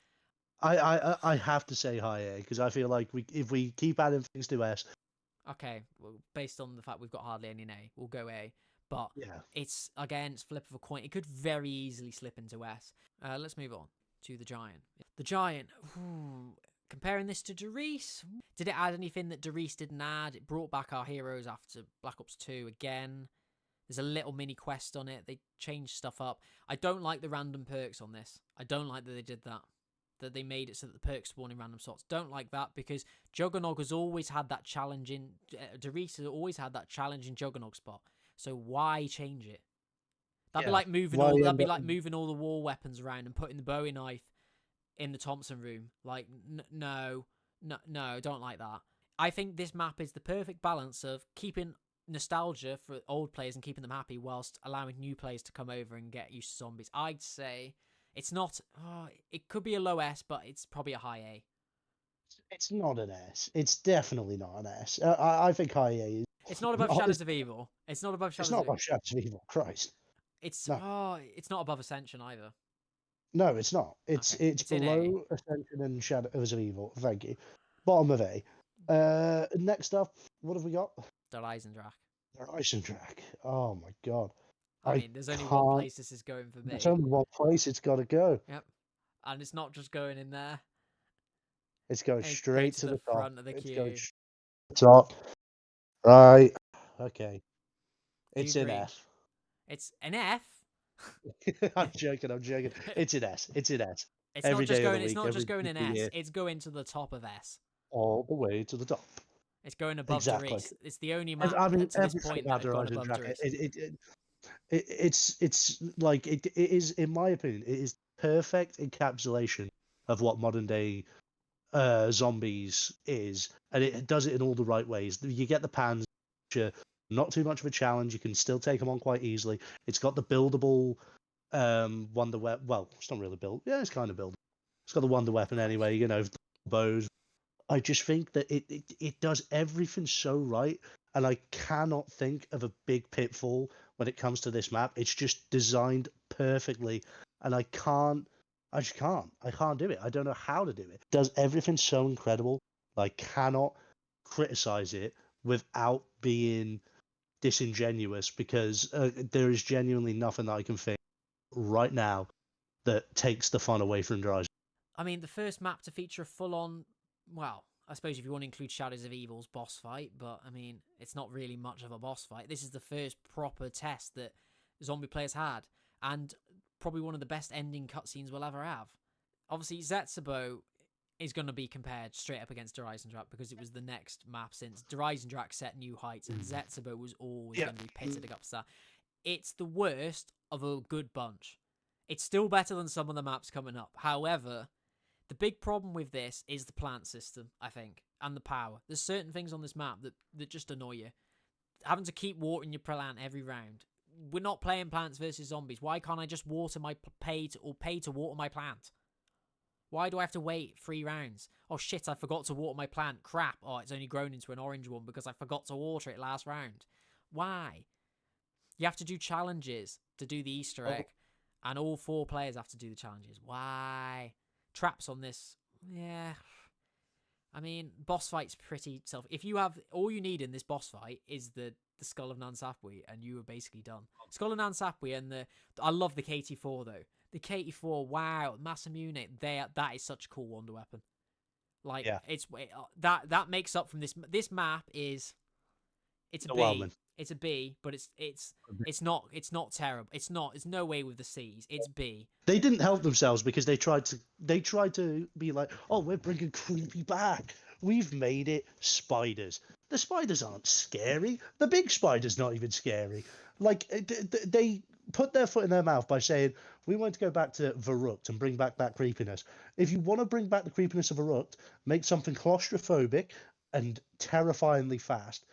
I have to say high A because I feel like if we keep adding things to S. Okay, well, based on the fact we've got hardly any A, we'll go A. But Yeah. it's flip of a coin. It could very easily slip into S. Let's move on to the Giant. The Giant, comparing this to Derice, did it add anything that Derice didn't add? It brought back our heroes after Black Ops 2 again. There's a little mini quest on it. They changed stuff up. I don't like the random perks on this. I don't like that they did that. That they made it so that the perks spawn in random slots. Don't like that because Juggernog has always had that challenging. Derice has always had that challenging Juggernog spot. So why change it? That'd be like moving all. That'd be like moving all the war weapons around and putting the Bowie knife in the Thompson room. Like no, don't like that. I think this map is the perfect balance of keeping nostalgia for old players and keeping them happy whilst allowing new players to come over and get used to zombies. I'd say it's not. It could be a low S, but it's probably a high A. It's not an S. It's definitely not an S. I think high A is. It's not above Shadows of Evil. It's not above Shadows. It's not above Shadows of Evil. Christ. It's it's not above Ascension either. No, it's not. It's below Ascension and Shadows of Evil. Thank you. Bottom of A. Next up, what have we got? Der Eisendrache. Der Eisendrache. Oh my god. I mean, there's only one place this is going for me. There's only one place it's got to go. Yep. And it's not just going in there. It's going straight to the front of the queue. Going top. Right. Okay. It's an F. It's an F? I'm joking. It's an S. It's an S. It's not just going in S. It's going to the top of S. All the way to the top. It's going above Derice. It's the only map to this point that has gone above Derice. It's like it is, in my opinion, it is perfect encapsulation of what modern day zombies is, and it does it in all the right ways. You get the pans, which are not too much of a challenge. You can still take them on quite easily. It's got the buildable wonder weapon. Well, it's not really build. Yeah, it's kind of buildable. It's got the wonder weapon anyway. You know, bows. I just think that it does everything so right, and I cannot think of a big pitfall when it comes to this map. It's just designed perfectly, and I just can't. I can't do it. I don't know how to do it. It does everything so incredible. I cannot criticize it without being disingenuous, because there is genuinely nothing that I can think right now that takes the fun away from Dry. I mean, the first map to feature a full-on, well, I suppose if you want to include Shadows of Evil's boss fight, but I mean, it's not really much of a boss fight. This is the first proper test that zombie players had, and probably one of the best ending cutscenes we'll ever have. Obviously, Zetsubo is going to be compared straight up against Der Eisendrache because it was the next map since Der Eisendrache set new heights, and Zetsubo was always going to be pitted against that. It's the worst of a good bunch. It's still better than some of the maps coming up. However, the big problem with this is the plant system, I think, and the power. There's certain things on this map that just annoy you. Having to keep watering your plant every round. We're not playing Plants versus Zombies. Why can't I just water my pay to water my plant? Why do I have to wait 3 rounds? Oh shit, I forgot to water my plant. Crap. Oh, it's only grown into an orange one because I forgot to water it last round. Why? You have to do challenges to do the Easter egg. And all 4 players have to do the challenges. Why? Traps on this. Yeah. I mean, boss fight's pretty self. If you have all you need in this boss fight is the Skull of Nansapui, and you are basically done. Skull of Nansapui and I love the KT4 though. The KT4, wow, Masamune, that is such a cool wonder weapon. Like that makes up from this map is it's a B. It's a B, but it's not terrible. It's no way with the C's. It's B. They didn't help themselves because they tried to be like, oh, we're bringing creepy back. We've made it spiders. The spiders aren't scary. The big spider's not even scary. Like they put their foot in their mouth by saying, we want to go back to Verrucht and bring back that creepiness. If you want to bring back the creepiness of Verrucht, make something claustrophobic and terrifyingly fast.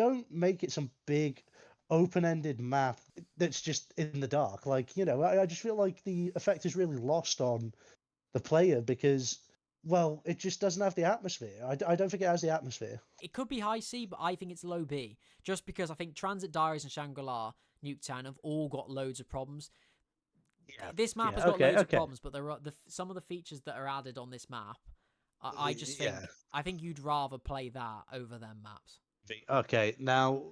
don't make it some big open-ended map that's just in the dark. Like, I just feel like the effect is really lost on the player because, well, it just doesn't have the atmosphere. I don't think it has the atmosphere. It could be high C, but I think it's low B. Just because I think Transit Diaries and Shangri-La, Nuketown have all got loads of problems. Yeah. This map has got loads of problems, but there are some of the features that are added on this map. I just think I think you'd rather play that over them maps. Okay, now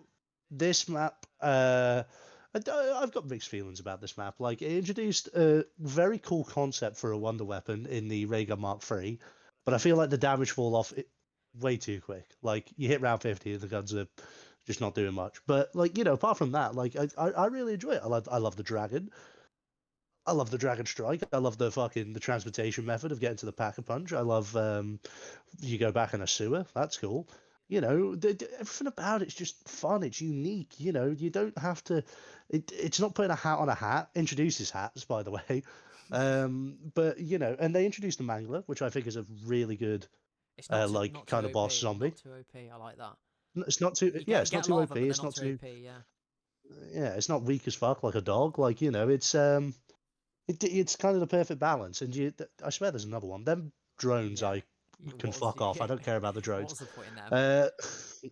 this map, I've got mixed feelings about this map. Like, it introduced a very cool concept for a wonder weapon in the Ray Gun Mark III, but I feel like the damage fall off way too quick. Like, you hit round 50, the guns are just not doing much. But like, apart from that, like, I really enjoy it. I love the dragon. I love the dragon strike. I love the transportation method of getting to the pack-a-punch. I love you go back in a sewer. That's cool. Everything about it's just fun. It's unique. You don't have to. It's not putting a hat on a hat. Introduces hats, by the way. But and they introduced the Mangler, which I think is a really good, it's not not kind of boss OP, zombie. Not too OP. I like that. It's not too. Yeah, it's not too OP. It's not too. OP. Yeah. Yeah, it's not weak as fuck like a dog. Like it's it's kind of the perfect balance. And I swear there's another one. Them drones, Yeah. I can fuck off. I don't care about the drones. What was the point in them?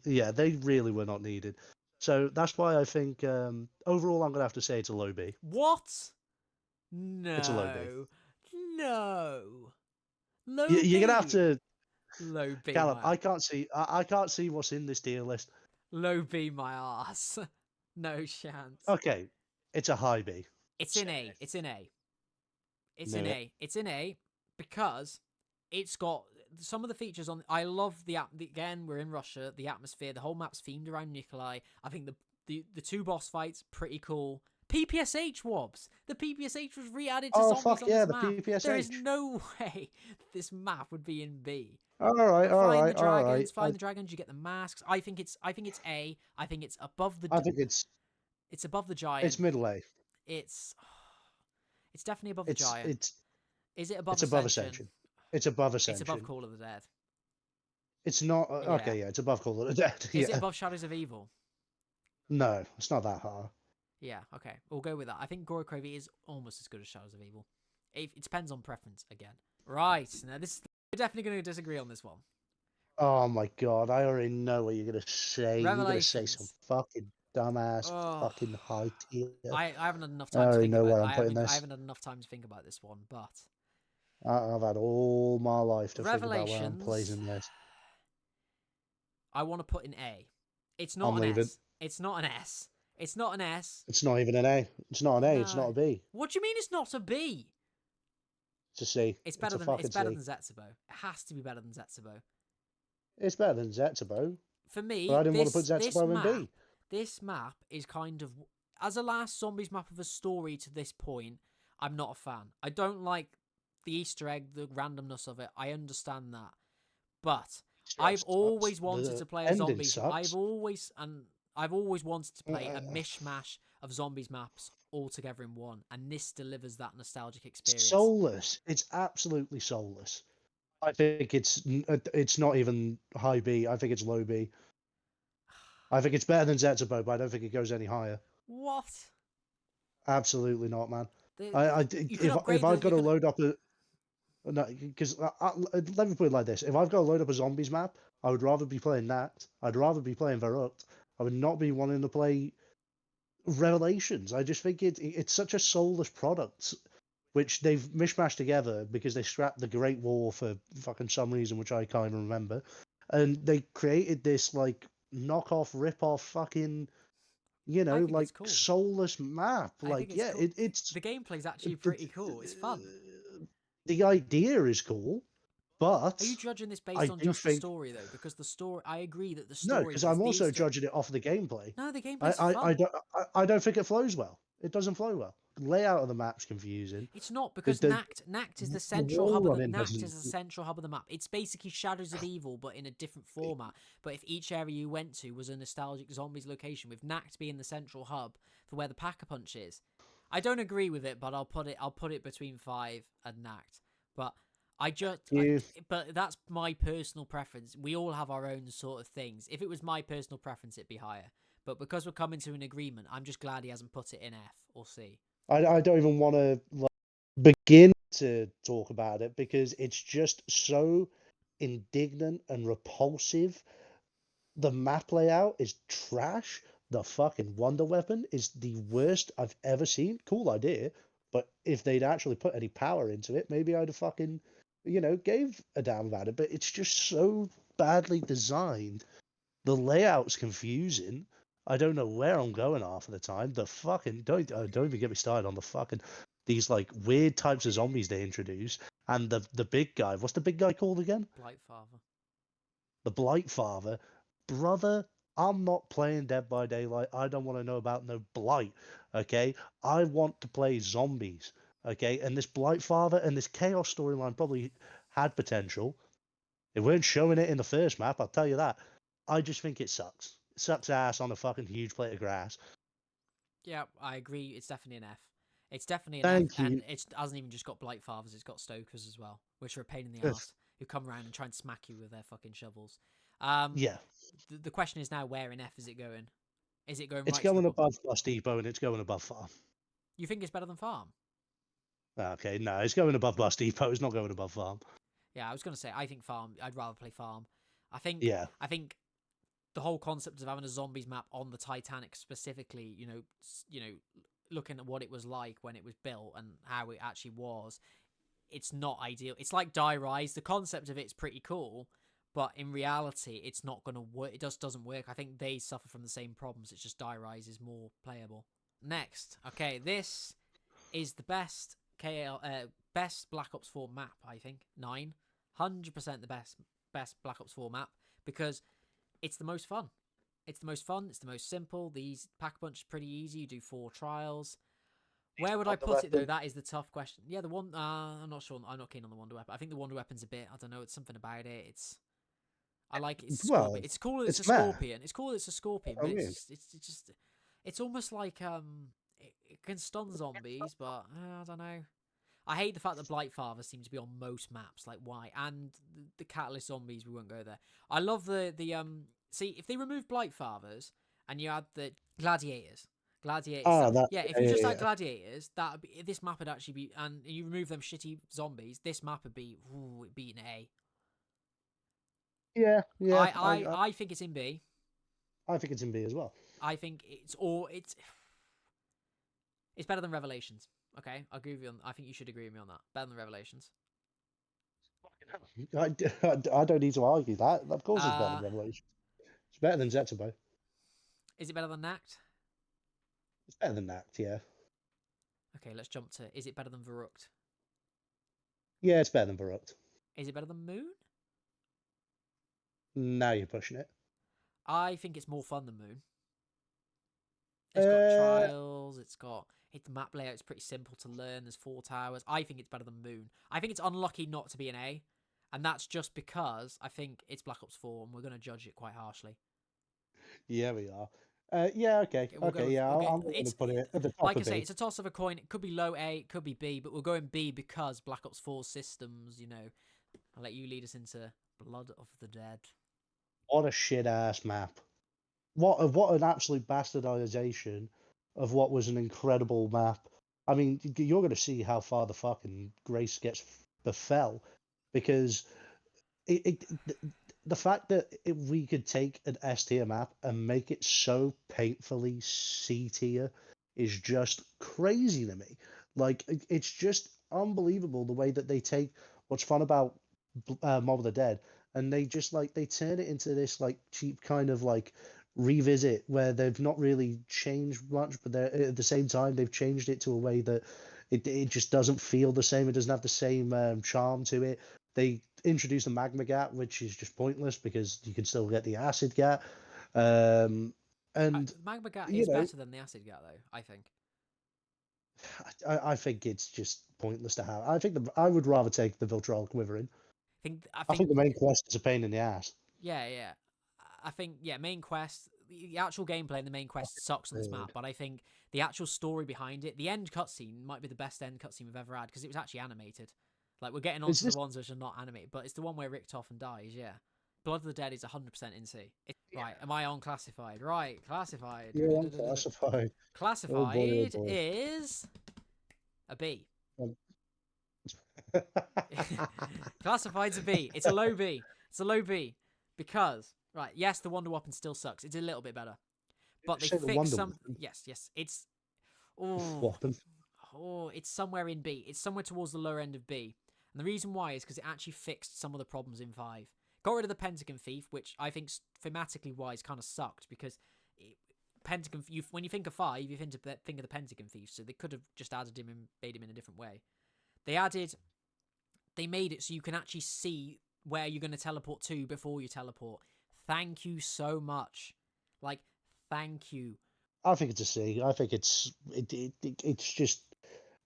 Yeah, they really were not needed. So that's why I think overall I'm gonna have to say it's a low B. What? No. It's a low B. No. Low You're gonna have B. to. Low B. Callum, I can't see what's in this tier list. Low B my ass. No chance. Okay, it's a high B. It's in A. It's in A. It's No. in A. It's in A because it's got some of the features on. I love again, we're in Russia. The atmosphere, the whole map's themed around Nikolai. I think the two boss fights pretty cool. PPSH Wobbs. The PPSH was re-added to zombies fuck on yeah, this the map. PPSH. There is no way this map would be in B. All right. Find the dragons. You get the masks. I think it's A. I think it's above the. I think it's above the giant. It's middle A. It's definitely above the giant. Is it above? It's above Ascension. It's above Ascension. It's above Call of the Dead. It's not. Okay, yeah, it's above Call of the Dead. Is it above Shadows of Evil? No, it's not that hard. Yeah, okay, we'll go with that. I think Goro Cravey is almost as good as Shadows of Evil. It depends on preference again. Right, now we're definitely going to disagree on this one. Oh my god, I already know what you're going to say. You're going to say some fucking dumbass fucking high tier. I haven't had enough time to think about it. I haven't had enough time to think about this one, but I've had all my life to think about where I'm placing this. I want to put in A. It's not an S. It's not an S. It's not an S. It's not even an A. It's not an A. No. It's not a B. What do you mean it's not a B? It's a C. It's better than Zetsubo. It has to be better than Zetsubo. It's better than Zetsubo. For me, but I didn't want to put Zetsubo in B. This map is kind of, as a last zombies map of a story to this point, I'm not a fan. I don't like the Easter egg, the randomness of it. I understand that, but I've always wanted to play a zombies. I've always wanted to play a mishmash of zombies maps all together in one, and this delivers that nostalgic experience. Soulless. It's absolutely soulless. I think it's not even high B. I think it's low B. I think it's better than Zetsubo, but I don't think it goes any higher. What? Absolutely not, man. If I've got to load up a no, because let me put it like this: if I've got to load up a zombies map, I would rather be playing that. I'd rather be playing Verrückt. I would not be wanting to play Revelations. I just think it's such a soulless product, which they've mishmashed together because they scrapped the Great War for fucking some reason, which I can't even remember, and they created this like knockoff, rip-off, fucking, like cool. Soulless map. Like, yeah, cool. It's the gameplay's actually pretty cool. It's fun. The idea is cool, but are you judging this based on just the story though? Because the story, I agree that the story. No, because I'm also judging it off the gameplay. No, the gameplay's fun. I don't think it flows well. It doesn't flow well. Layout of the map's confusing. It's not because Nact is the central hub of the Nact is the central hub of the map. It's basically Shadows of Evil, but in a different format. But if each area you went to was a nostalgic zombies location, with Nact being the central hub for where the Pack-a-Punch is. I don't agree with it, but I'll put it between 5 and Nact. But You, But that's my personal preference. We all have our own sort of things. If it was my personal preference, it'd be higher. But because we're coming to an agreement, I'm just glad he hasn't put it in F or C. I don't even want to begin to talk about it because it's just so indignant and repulsive. The map layout is trash. The fucking wonder weapon is the worst I've ever seen. Cool idea, but if they'd actually put any power into it, maybe I'd have fucking, gave a damn about it. But it's just so badly designed. The layout's confusing. I don't know where I'm going half of the time. The fucking don't even get me started on the fucking these like weird types of zombies they introduce, and the big guy. What's the big guy called again? Blight Father. The Blight Father. Brother, I'm not playing Dead by Daylight. I don't want to know about no Blight. Okay, I want to play zombies. Okay, and this Blight Father and this Chaos storyline probably had potential. They weren't showing it in the first map, I'll tell you that. I just think it sucks. It sucks ass on a fucking huge plate of grass. Yeah, I agree. It's definitely an F. It's definitely an F, Thank and you. it hasn't even just got Blight Fathers. It's got Stokers as well, which are a pain in the Ugh. ass. Who come around and try and smack you with their fucking shovels. Yeah, The question is now, where in F is it going? Is it going it's right to the going bottom? above Bus Depot and it's going above Farm. You think it's better than Farm? Okay, no, it's going above Bus Depot. It's not going above Farm. Yeah, I was gonna say I think Farm. I'd rather play Farm. I think Yeah, I think the whole concept of having a zombies map on the Titanic specifically, looking at what it was like when it was built and how it actually was, it's not ideal. It's like Die Rise. The concept of it's pretty cool, but in reality, it's not going to work. It just doesn't work. I think they suffer from the same problems. It's just Die Rise is more playable. Next, okay, this is the best Black Ops 4 map. I think 100% the best Black Ops 4 map because it's the most fun. It's the most fun. It's the most simple. These Pack-a-Punch is pretty easy. You do 4 trials. Where would I put it though? That is the tough question. Yeah, the one. I'm not sure. I'm not keen on the Wonder Weapon. I think the Wonder Weapon's a bit. I don't know. It's something about it. I like it. It's a well, scorpion. It's cool. That it's a it's meh. scorpion. It's cool. That it's a scorpion, I but mean, it's just. It's almost like it can stun zombies, but I don't know. I hate the fact that Blight Father seem to be on most maps. Like why? And the Catalyst zombies, we won't go there. I love the. See, if they remove Blight Fathers and you add the gladiators. ah, that, Yeah, if yeah, you just yeah, had yeah. gladiators, this map would actually be, and you remove them shitty zombies. This map would be, it'd be an A. Yeah, yeah, I think it's in B. I think it's in B as well. I think it's better than Revelations. Okay, I agree with you on. I think you should agree with me on that. Better than Revelations. I don't need to argue that. Of course, it's better Uh, than Revelation. It's better than Zetsubo. is it better than Nact? It's better than that, yeah. Okay, let's jump to. Is it better than Verrucht? Yeah, it's better than Baruch. Is it better than Moon? Now you're pushing it. I think it's more fun than Moon. It's got Uh, trials. The map layout is pretty simple to learn. There's 4 towers. I think it's better than Moon. I think it's unlucky not to be an A, and that's just because I think it's Black Ops 4, and we're going to judge it quite harshly. yeah, we are. Yeah, okay, Okay, okay, yeah. okay. I'm going to It's put it at the top like I of say, B. it's a toss of a coin. It could be low A, it could be B, but we're going B because Black Ops 4 systems. I'll let you lead us into Blood of the Dead. What a shit ass map. What an absolute bastardization of what was an incredible map. I mean, you're going to see how far the fucking grace gets befell because the fact that we could take an S tier map and make it so painfully C tier is just crazy to me. Like it's just unbelievable the way that they take what's fun about Mob of the Dead and they just like they turn it into this like cheap kind of like revisit where they've not really changed much, but they're at the same time they've changed it to a way that it just doesn't feel the same. It doesn't have the same charm to it. They introduced the magma gap, which is just pointless because you can still get the acid gap. And Magma Gat you is know, better than the Acid Gat, though, I think. I think it's just pointless to have. I think I would rather take the Viltrol Quivering. I I think think the main quest is a pain in the ass. yeah. I think main quest, the actual gameplay in the main quest sucks on this map, but I think the actual story behind it, the end cutscene might be the best end cutscene we've ever had because it was actually animated. Like, we're getting Is onto this? the ones which are not animated, but it's the one where Richtofen dies, yeah. Blood of the Dead is 100% in C. Right, am I on classified? Right, classified. You're unclassified. Oh boy, oh Classified boy. is a B. Um, Classified's a B. It's a low B. It's a low B. Because, right, yes, the Wonder Weapon still sucks. It's a little bit better. But they Say the fixed Wonder some. Woman. Yes. It's. Oh, Weapon. it's somewhere in B. It's somewhere towards the lower end of B. And the reason why is because it actually fixed some of the problems in 5. Got rid of the Pentagon Thief, which I think thematically wise kind of sucked because Pentagon. When you think of 5, you think of the Pentagon Thief, so they could have just added him and made him in a different way. They made it so you can actually see where you're going to teleport to before you teleport. Thank you so much. Like, thank you. I think it's a C. I think it's just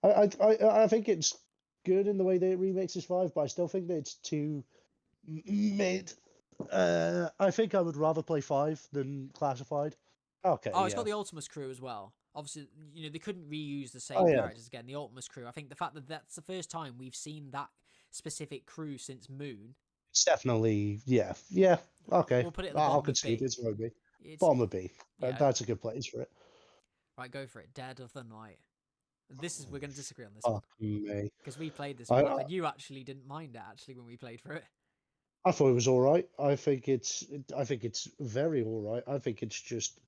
I think it's good in the way that it remixes 5, but I still think that it's too mid. I think I would rather play 5 than Classified. Okay. Oh, it's yeah. got the Ultimus crew as well. Obviously, they couldn't reuse the same Oh, yeah. characters again. The Ultimus crew. I think the fact that that's the first time we've seen that specific crew since Moon. It's definitely yeah. Okay. We'll put it at the I'll bottom of concede B. it's low B. It's, Bottom of B. yeah. That's a good place for it. Right, go for it. Dead of the Night. We're going to disagree on this Fuck one me. because we played this I- map and you actually didn't mind it actually when we played for it. I thought it was all right. I think it's very all right. I think it's just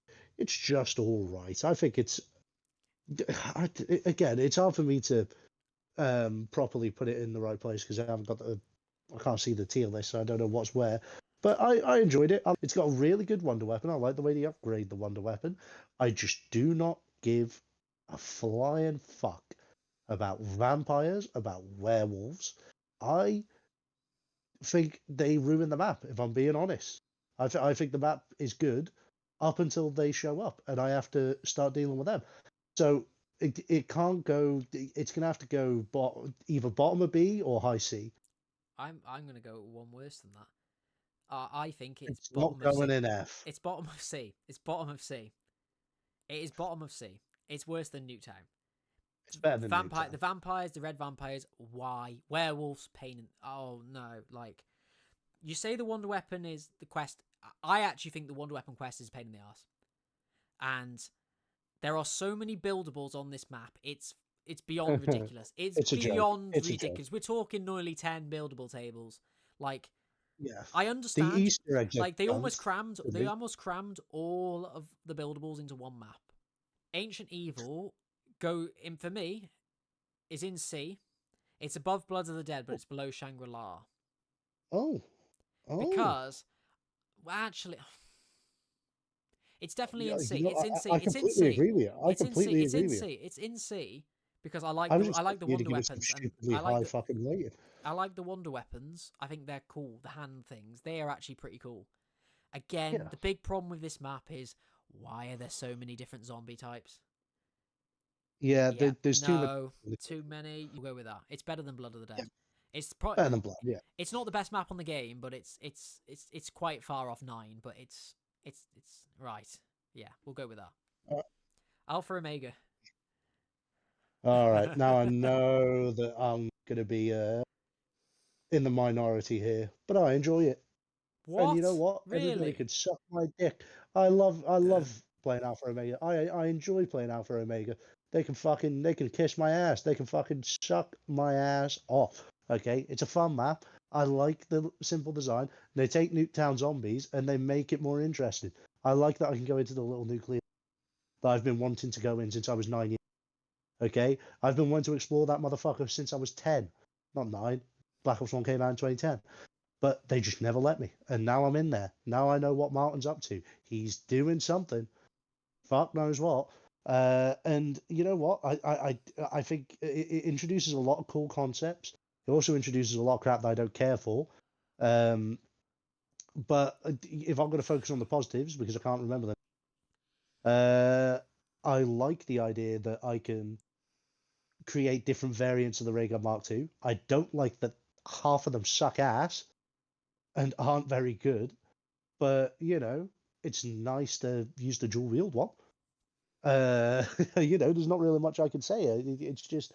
all right. I think it's again, it's hard for me to properly put it in the right place because I can't see the tier list, so I don't know what's where. But I enjoyed it. It's got a really good Wonder Weapon. I like the way they upgrade the Wonder Weapon. I just do not give a flying fuck about vampires, about werewolves. I think they ruin the map, if I'm being honest. I think the map is good up until they show up, and I have to start dealing with them. So it can't go. It's gonna have to go either bottom of B or high C. I'm gonna go one worse than that. I think it's not bottom of going C. in F. It's bottom of C. It's bottom of C. It is bottom of C. It's worse than Nuketown. It's better than Vampire. Nuketown. The vampires, the red vampires. Why werewolves? Pain. Oh no! Like you say, the Wonder Weapon is the quest. I actually think the Wonder Weapon quest is a pain in the ass, and there are so many buildables on this map. It's beyond ridiculous. It's beyond ridiculous. We're talking nearly 10 buildable tables. Like, yeah, I understand. The Easter eggs. Like they almost crammed all of the buildables into one map. Ancient Evil for me is in C. It's above Blood of the Dead, but it's below Shangri-La. Oh. Because actually, it's definitely in C. It's in C. I It's in completely C. agree with you. It's in C. It's in C. It's in C because I like the Wonder Weapons. Stupidly high fucking rating. I like the Wonder Weapons. I think they're cool. The hand things, they are actually pretty cool. Again, the big problem with this map is why are there so many different zombie types? Yeah, there's too many. We'll go with that. It's better than Blood of the Dead. Yeah. It's probably better than Blood. Yeah, it's not the best map on the game, but it's quite far off 9. But it's right. Yeah, we'll go with that. Alpha Omega. All right, now I know that I'm gonna be in the minority here, but I enjoy it. What? And you know what? Really? Everybody could suck my dick. I love playing Alpha Omega. I enjoy playing Alpha Omega. They can kiss my ass. They can fucking suck my ass off. Okay, it's a fun map. I like the simple design. They take Nuketown zombies and they make it more interesting. I like that I can go into the little nuclear that I've been wanting to go in since I was 9 years. Okay, I've been wanting to explore that motherfucker since I was 10, not 9. Black Ops 1 came out in 2010. But they just never let me. And now I'm in there. Now I know what Martin's up to. He's doing something. Fuck knows what. And you know what? I think it introduces a lot of cool concepts. It also introduces a lot of crap that I don't care for. But if I'm going to focus on the positives, because I can't remember them, I like the idea that I can create different variants of the Ray Gun Mark II. I don't like that half of them suck ass and aren't very good, but it's nice to use the dual wield one. There's not really much I can say. It's just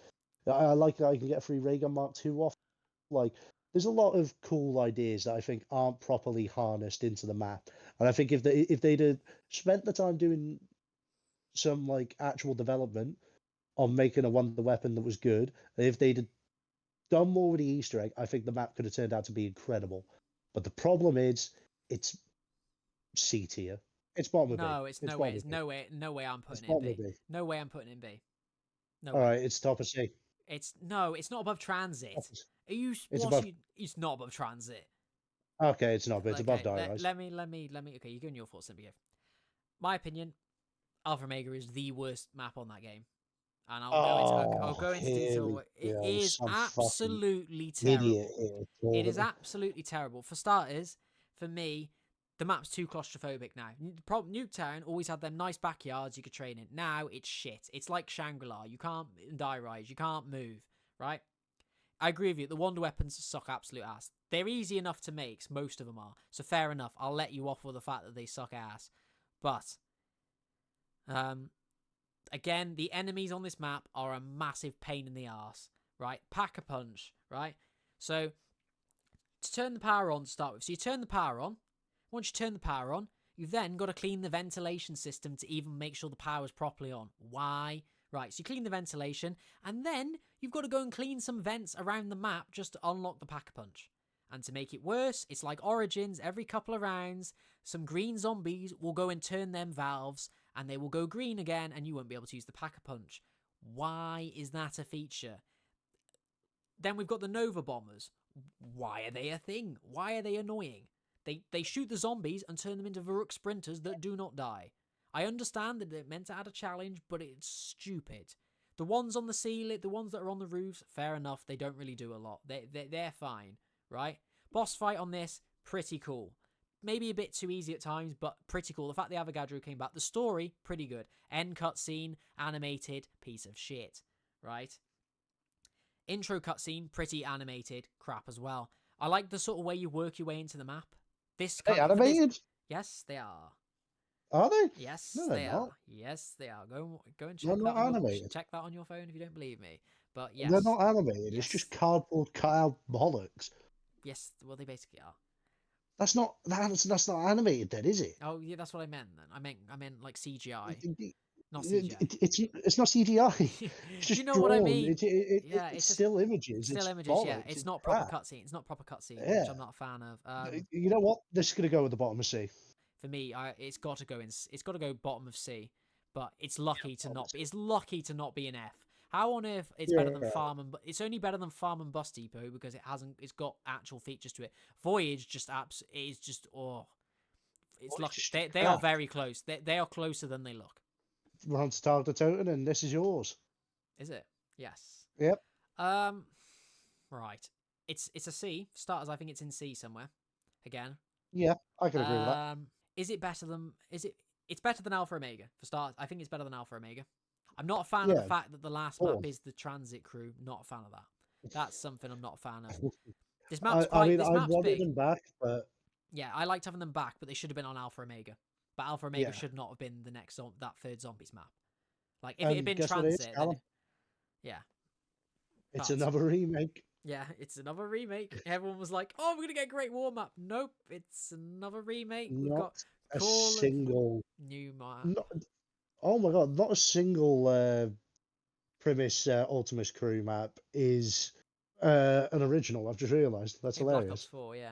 I like that I can get a free ray gun Mark II off Like, there's a lot of cool ideas that I think aren't properly harnessed into the map. And I think if they'd have spent the time doing some like actual development on making a wonder weapon that was good, and if they'd have done more with the Easter egg, I think the map could have turned out to be incredible. But the problem is, it's C tier. It's bottom of B. No, it's It's no way. bottom It's of B. no way I'm It's putting it in bottom of B. B. No way I'm putting it in B. No All way. right, it's top of C. It's it's not above transit. Are you It's what's above. you it's not above transit. Okay, it's not, but it's above Okay, Die Rise. let me okay, you're giving your thoughts, let me give. My opinion, Alpha Omega is the worst map on that game. And I'll go into here we detail. It go. is Some fucking absolutely idiot terrible. here. It is absolutely terrible. For starters, for me, the map's too claustrophobic now. Nuketown always had them nice backyards you could train in. Now it's shit. It's like Shangri-La. You can't die rise. You can't move, right? I agree with you. The wonder weapons suck absolute ass. They're easy enough to make. Most of them are. So fair enough. I'll let you off with the fact that they suck ass. But, again, the enemies on this map are a massive pain in the ass, right? Pack-a-punch, right? So, to turn the power on to start with. So you turn the power on. Once you turn the power on, you've then got to clean the ventilation system to even make sure the power's properly on. Why? Right, so you clean the ventilation, and then you've got to go and clean some vents around the map just to unlock the Pack-a-Punch. And to make it worse, it's like Origins, every couple of rounds, some green zombies will go and turn them valves, and they will go green again, and you won't be able to use the Pack-a-Punch. Why is that a feature? Then we've got the Nova Bombers. Why are they a thing? Why are they annoying? They shoot the zombies and turn them into Varuk sprinters that do not die. I understand that they're meant to add a challenge, but it's stupid. The ones on the ceiling, the ones that are on the roofs, fair enough. They don't really do a lot. They're fine, right? Boss fight on this, pretty cool. Maybe a bit too easy at times, but pretty cool. The fact the Avogadro came back. The story, pretty good. End cutscene, animated, piece of shit, right? Intro cutscene, pretty animated, crap as well. I like the sort of way you work your way into the map. They animated? Yes, they are. Are they? Yes, No, they're they not. are. Yes, they are. Go and check They're that. not animated. Check that on your phone if you don't believe me. But yes, They're not animated. Yes. It's just cardboard cutout bollocks. Yes, well they basically are. That's not animated then, is it? Oh yeah, that's what I meant then. I meant like CGI, not It- CGI. It's not CGI. It's just You know drawn. what I mean? It's just still images. still It's images. bollocks. Yeah, it's not crap. proper cutscene. It's not proper cutscene, Yeah. which I'm not a fan of. You know what? This is gonna go at the bottom of C. For me, it's got to go in. It's got to go bottom of C. But it's lucky to bottom not. of C. It's lucky to not be an F. How on earth it's better than Farm and it's only better than Farm and Bus Depot because it's got actual features to it. Voyage just it's just it's Voyage lucky. is They are crap. very close. They are closer than they look. We're on to Targ the Totem, and this is yours. Is it? Yes. Yep. Right. It's a C. For starters, I think it's in C somewhere. Again. Yeah, I can agree with that. Is it better than it's better than Alpha Omega. For starters, I think it's better than Alpha Omega. I'm not a fan of the fact that the last map is the transit crew. Not a fan of that. That's something I'm not a fan of. This map's I map's wanted big. them back, but Yeah, I liked having them back, but they should have been on Alpha Omega. But Alpha Omega should not have been the next that third zombies map. Like if it had been transit, then yeah. It's another remake. Yeah, it's another remake. Everyone was like, "Oh, we're gonna get a Great War map." Nope, it's another remake. We've got a single new map. Oh my god, not a single premise Ultimus crew map is an original. I've just realised. That's hilarious. Black Ops 4, yeah.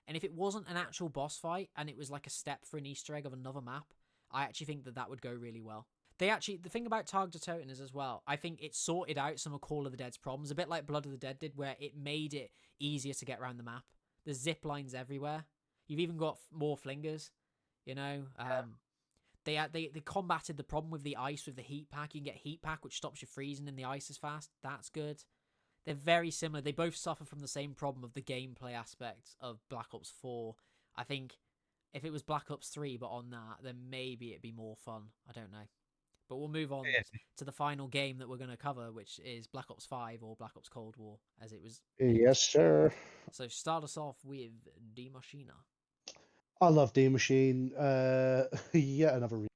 And if it wasn't an actual boss fight and it was like a step for an Easter egg of another map, I actually think that would go really well. The thing about Targ the Totem is as well, I think it sorted out some of Call of the Dead's problems, a bit like Blood of the Dead did, where it made it easier to get around the map. There's zip lines everywhere. You've even got more flingers, you know. They combated the problem with the ice with the heat pack. You can get heat pack, which stops you freezing in the ice as fast. That's good. They're very similar. They both suffer from the same problem of the gameplay aspects of Black Ops 4. I think if it was Black Ops 3, but on that, then maybe it'd be more fun. I don't know. But we'll move on to the final game that we're going to cover, which is Black Ops 5 or Black Ops Cold War, as it was. Yes, sir. So start us off with Die Maschine. I love Die Machine. Yet another remake.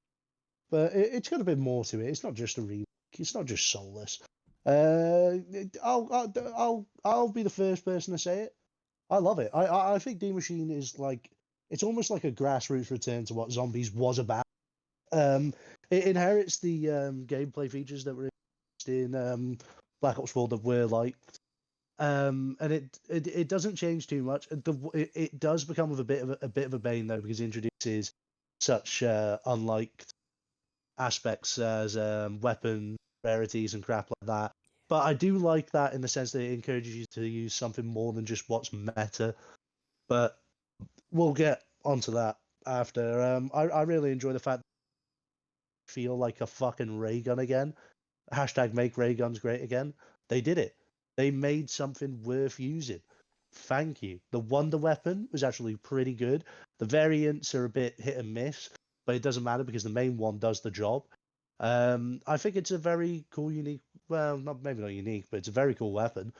But it's got a bit more to it. It's not just a remake. It's not just soulless. I'll be the first person to say it. I love it. I think D Machine is like it's almost like a grassroots return to what Zombies was about. It inherits the gameplay features that were in Black Ops 4 that were liked. And it doesn't change too much. It does become with a bit of a bane though because it introduces such unliked aspects as weapon rarities and crap like that. But I do like that in the sense that it encourages you to use something more than just what's meta. But we'll get onto that after. I really enjoy the fact that I feel like a fucking ray gun again. Hashtag make ray guns great again. They did it. They made something worth using. Thank you. The Wonder Weapon was actually pretty good. The variants are a bit hit and miss, but it doesn't matter because the main one does the job. I think it's a very cool, unique. Well, not maybe not unique, but it's a very cool weapon.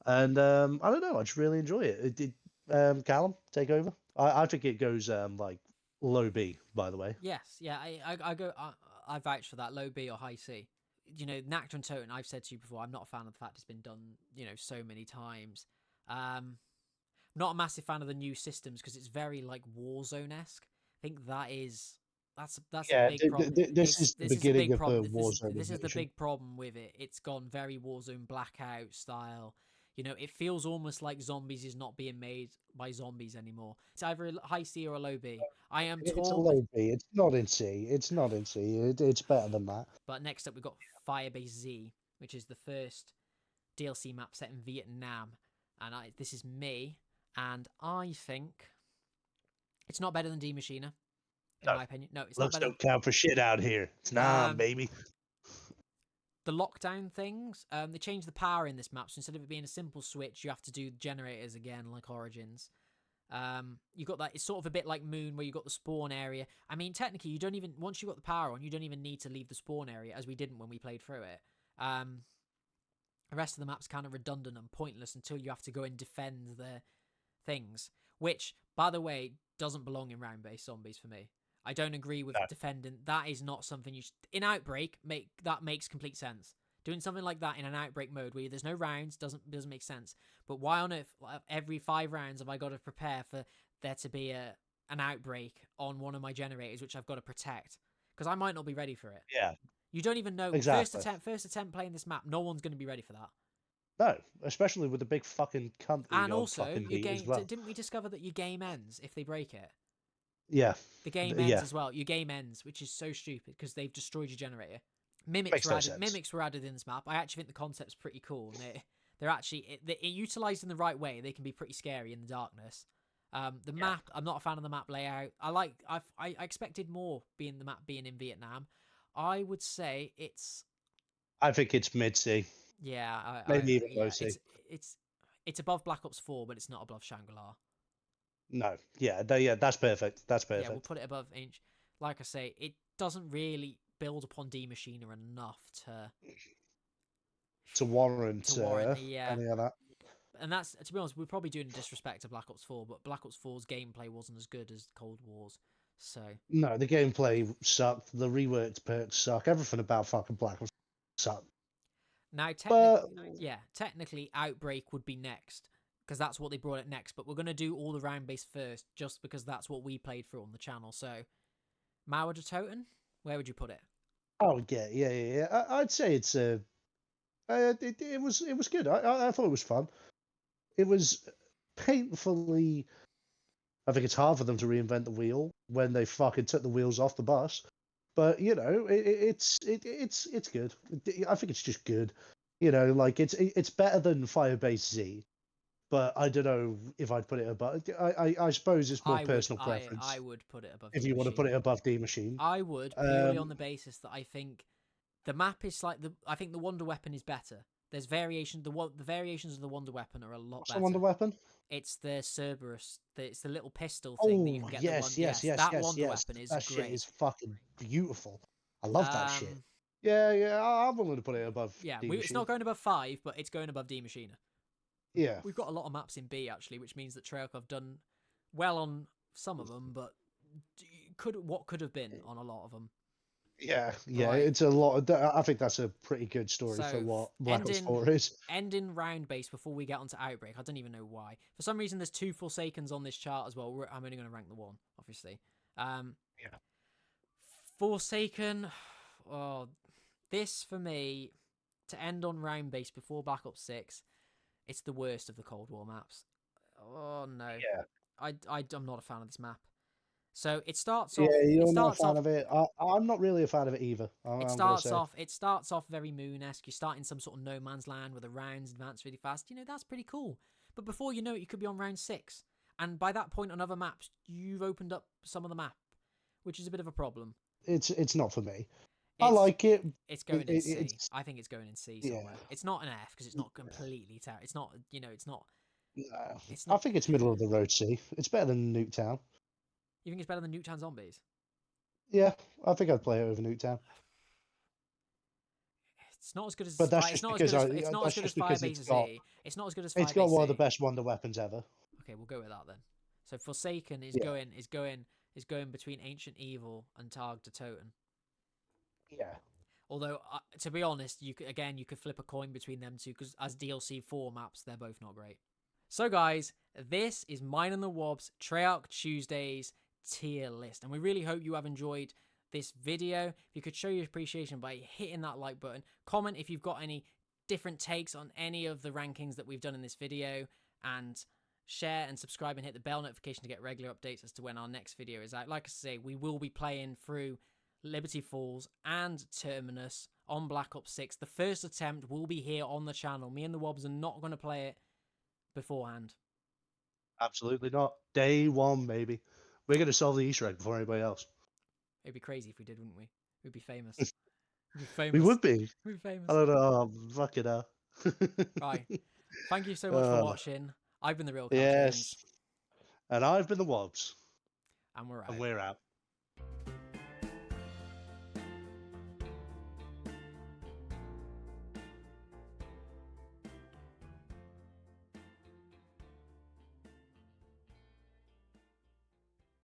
And I don't know. I just really enjoy it. Callum take over? I think it goes like low B. By the way. Yes, yeah, I vouch for that, low B or high C. You know, Nacta and Toten, I've said to you before, I'm not a fan of the fact it's been done, you know, so many times. Not a massive fan of the new systems because it's very like Warzone-esque. I think that's a Yeah, big problem. this is the This is a beginning big of the problem. Warzone This is the invasion. big problem with it. It's gone very Warzone Blackout style. You know, it feels almost like Zombies is not being made by zombies anymore. It's either a high C or a low B. I am It's a torn. low B. It's not in C. It's not in C. It's better than that. But next up, we've got Firebase Z, which is the first DLC map set in Vietnam. And this is me, and I think it's not better than D Machina, in No, my opinion. No, it's not looks better. don't count for shit out here. It's nah, Um, baby. the lockdown things, they changed the power in this map. So instead of it being a simple switch, you have to do generators again, like Origins. You got that. It's sort of a bit like Moon, where you got the spawn area. I mean, technically, you don't even once you got the power on, you don't even need to leave the spawn area, as we didn't when we played through it. The rest of the map's kind of redundant and pointless until you have to go and defend the things, which, by the way, doesn't belong in round-based zombies for me. I don't agree with No. defending. That is not something you should. In Outbreak, that makes complete sense. Doing something like that in an Outbreak mode where there's no rounds doesn't make sense. But why on earth, every 5 rounds, have I got to prepare for there to be an outbreak on one of my generators, which I've got to protect? Because I might not be ready for it. Yeah, You don't even know. exactly. First attempt playing this map, no one's going to be ready for that. No, especially with the big fucking cunt that you And got also, fucking your beat as game well. didn't we discover that your game ends if they break it? Yeah, The game ends as well. Your game ends, which is so stupid because they've destroyed your generator. makes no sense. Mimics were added in this map. I actually think the concept's pretty cool. And they're actually utilized in the right way. They can be pretty scary in the darkness. The map, I'm not a fan of the map layout. I expected more being the map being in Vietnam. I would say it's I think it's mid C, maybe even low C. it's above Black Ops 4, but it's not above Shangri-La. No, yeah, that's perfect. That's Yeah, we'll perfect. put it above Inch. Like I say, it doesn't really build upon D Machina enough To warrant to warrant the any of that. and that's, to be honest, we're probably doing a disrespect to Black Ops 4, but Black Ops 4's gameplay wasn't as good as Cold War's. So No, the gameplay sucked. The reworked perks suck. Everything about fucking Black Ops sucked. now, But technically, Outbreak would be next because that's what they brought it next. But we're gonna do all the round base first, just because that's what we played through on the channel. So, Mauer de Toten, where would you put it? oh yeah. I'd say it's it was good. I thought it was fun. It was painfully. I think it's hard for them to reinvent the wheel when they fucking took the wheels off the bus. But you know, it's good. I think it's just good. You know, like it's better than Firebase Z. But I don't know if I'd put it above. I suppose it's more personal preference. I would put it above If D you want to put it Machina. above D Machine, I would, purely on the basis that I think the map is I think the Wonder Weapon is better. There's variation. The variations of the Wonder Weapon are a lot what's the better. Wonder Weapon? It's the Cerberus. It's the little pistol thing that you Oh can get. yes. That Wonder Weapon is That shit great. is fucking beautiful. I love that shit. Um, Yeah. I'm willing to put it above yeah, D it's Machine. not going above 5, but it's going above D Machina. Yeah. We've got a lot of maps in B actually, which means that Treyarch have done well on some of them, but what could have been on a lot of them. Yeah, Right. it's a lot. I think that's a pretty good story for So what Black Ops ending 4 is. ending round base before we get onto Outbreak. I don't even know why. For some reason, there's 2 Forsakens on this chart as well. I'm only going to rank the one, obviously. Yeah. Forsaken. Oh, this for me to end on round base before Black Ops 6. It's the worst of the Cold War maps. Oh no, Yeah. I'm not a fan of this map. So it starts off. Yeah, It you're not a starts fan off. of it. I'm not really a fan of it either. I'm gonna say. It starts off very Moon-esque. You start in some sort of no man's land where the rounds advance really fast. You know, that's pretty cool. But before you know it, you could be on round 6. And by that point on other maps, you've opened up some of the map, which is a bit of a problem. It's not for me. I It's like it. it's going in C. It's I think it's going in C yeah. somewhere. It's not an F because it's not completely terrible. It's not, it's not. It's I not. think it's middle of the road C. It's better than Nuketown. You think it's better than Nuketown Zombies? Yeah, I think I'd play it over Nuketown. It's not as good as But that's Fire. It's just not as because good as it's not as that's good as just because Firebase Z. It's not as good as it's got Firebase one of the Z. best wonder weapons ever. Okay, we'll go with that then. So Forsaken is Yeah. going between Ancient Evil and Targ to Toten. Yeah. Although to be honest, you could flip a coin between them two because as DLC 4 maps, they're both not great. So guys, this is mine and the Wob's Treyarch Tuesdays tier list, and we really hope you have enjoyed this video. If you could show your appreciation by hitting that like button, comment if you've got any different takes on any of the rankings that we've done in this video, and share and subscribe and hit the bell notification to get regular updates as to when our next video is out. Like I say, we will be playing through Liberty Falls and Terminus on Black Ops 6. The first attempt will be here on the channel. Me and the Wobs are not going to play it beforehand. Absolutely not. Day one, maybe. We're going to solve the Easter egg before anybody else. It'd be crazy if we did, wouldn't we? We'd be famous. We'd be famous. We would be. We'd be famous. I don't know. Fuck it up. Right. Thank you so much for watching. I've been the Real Cartoons. Yes. And I've been the Wobbs. And we're out. And we're out.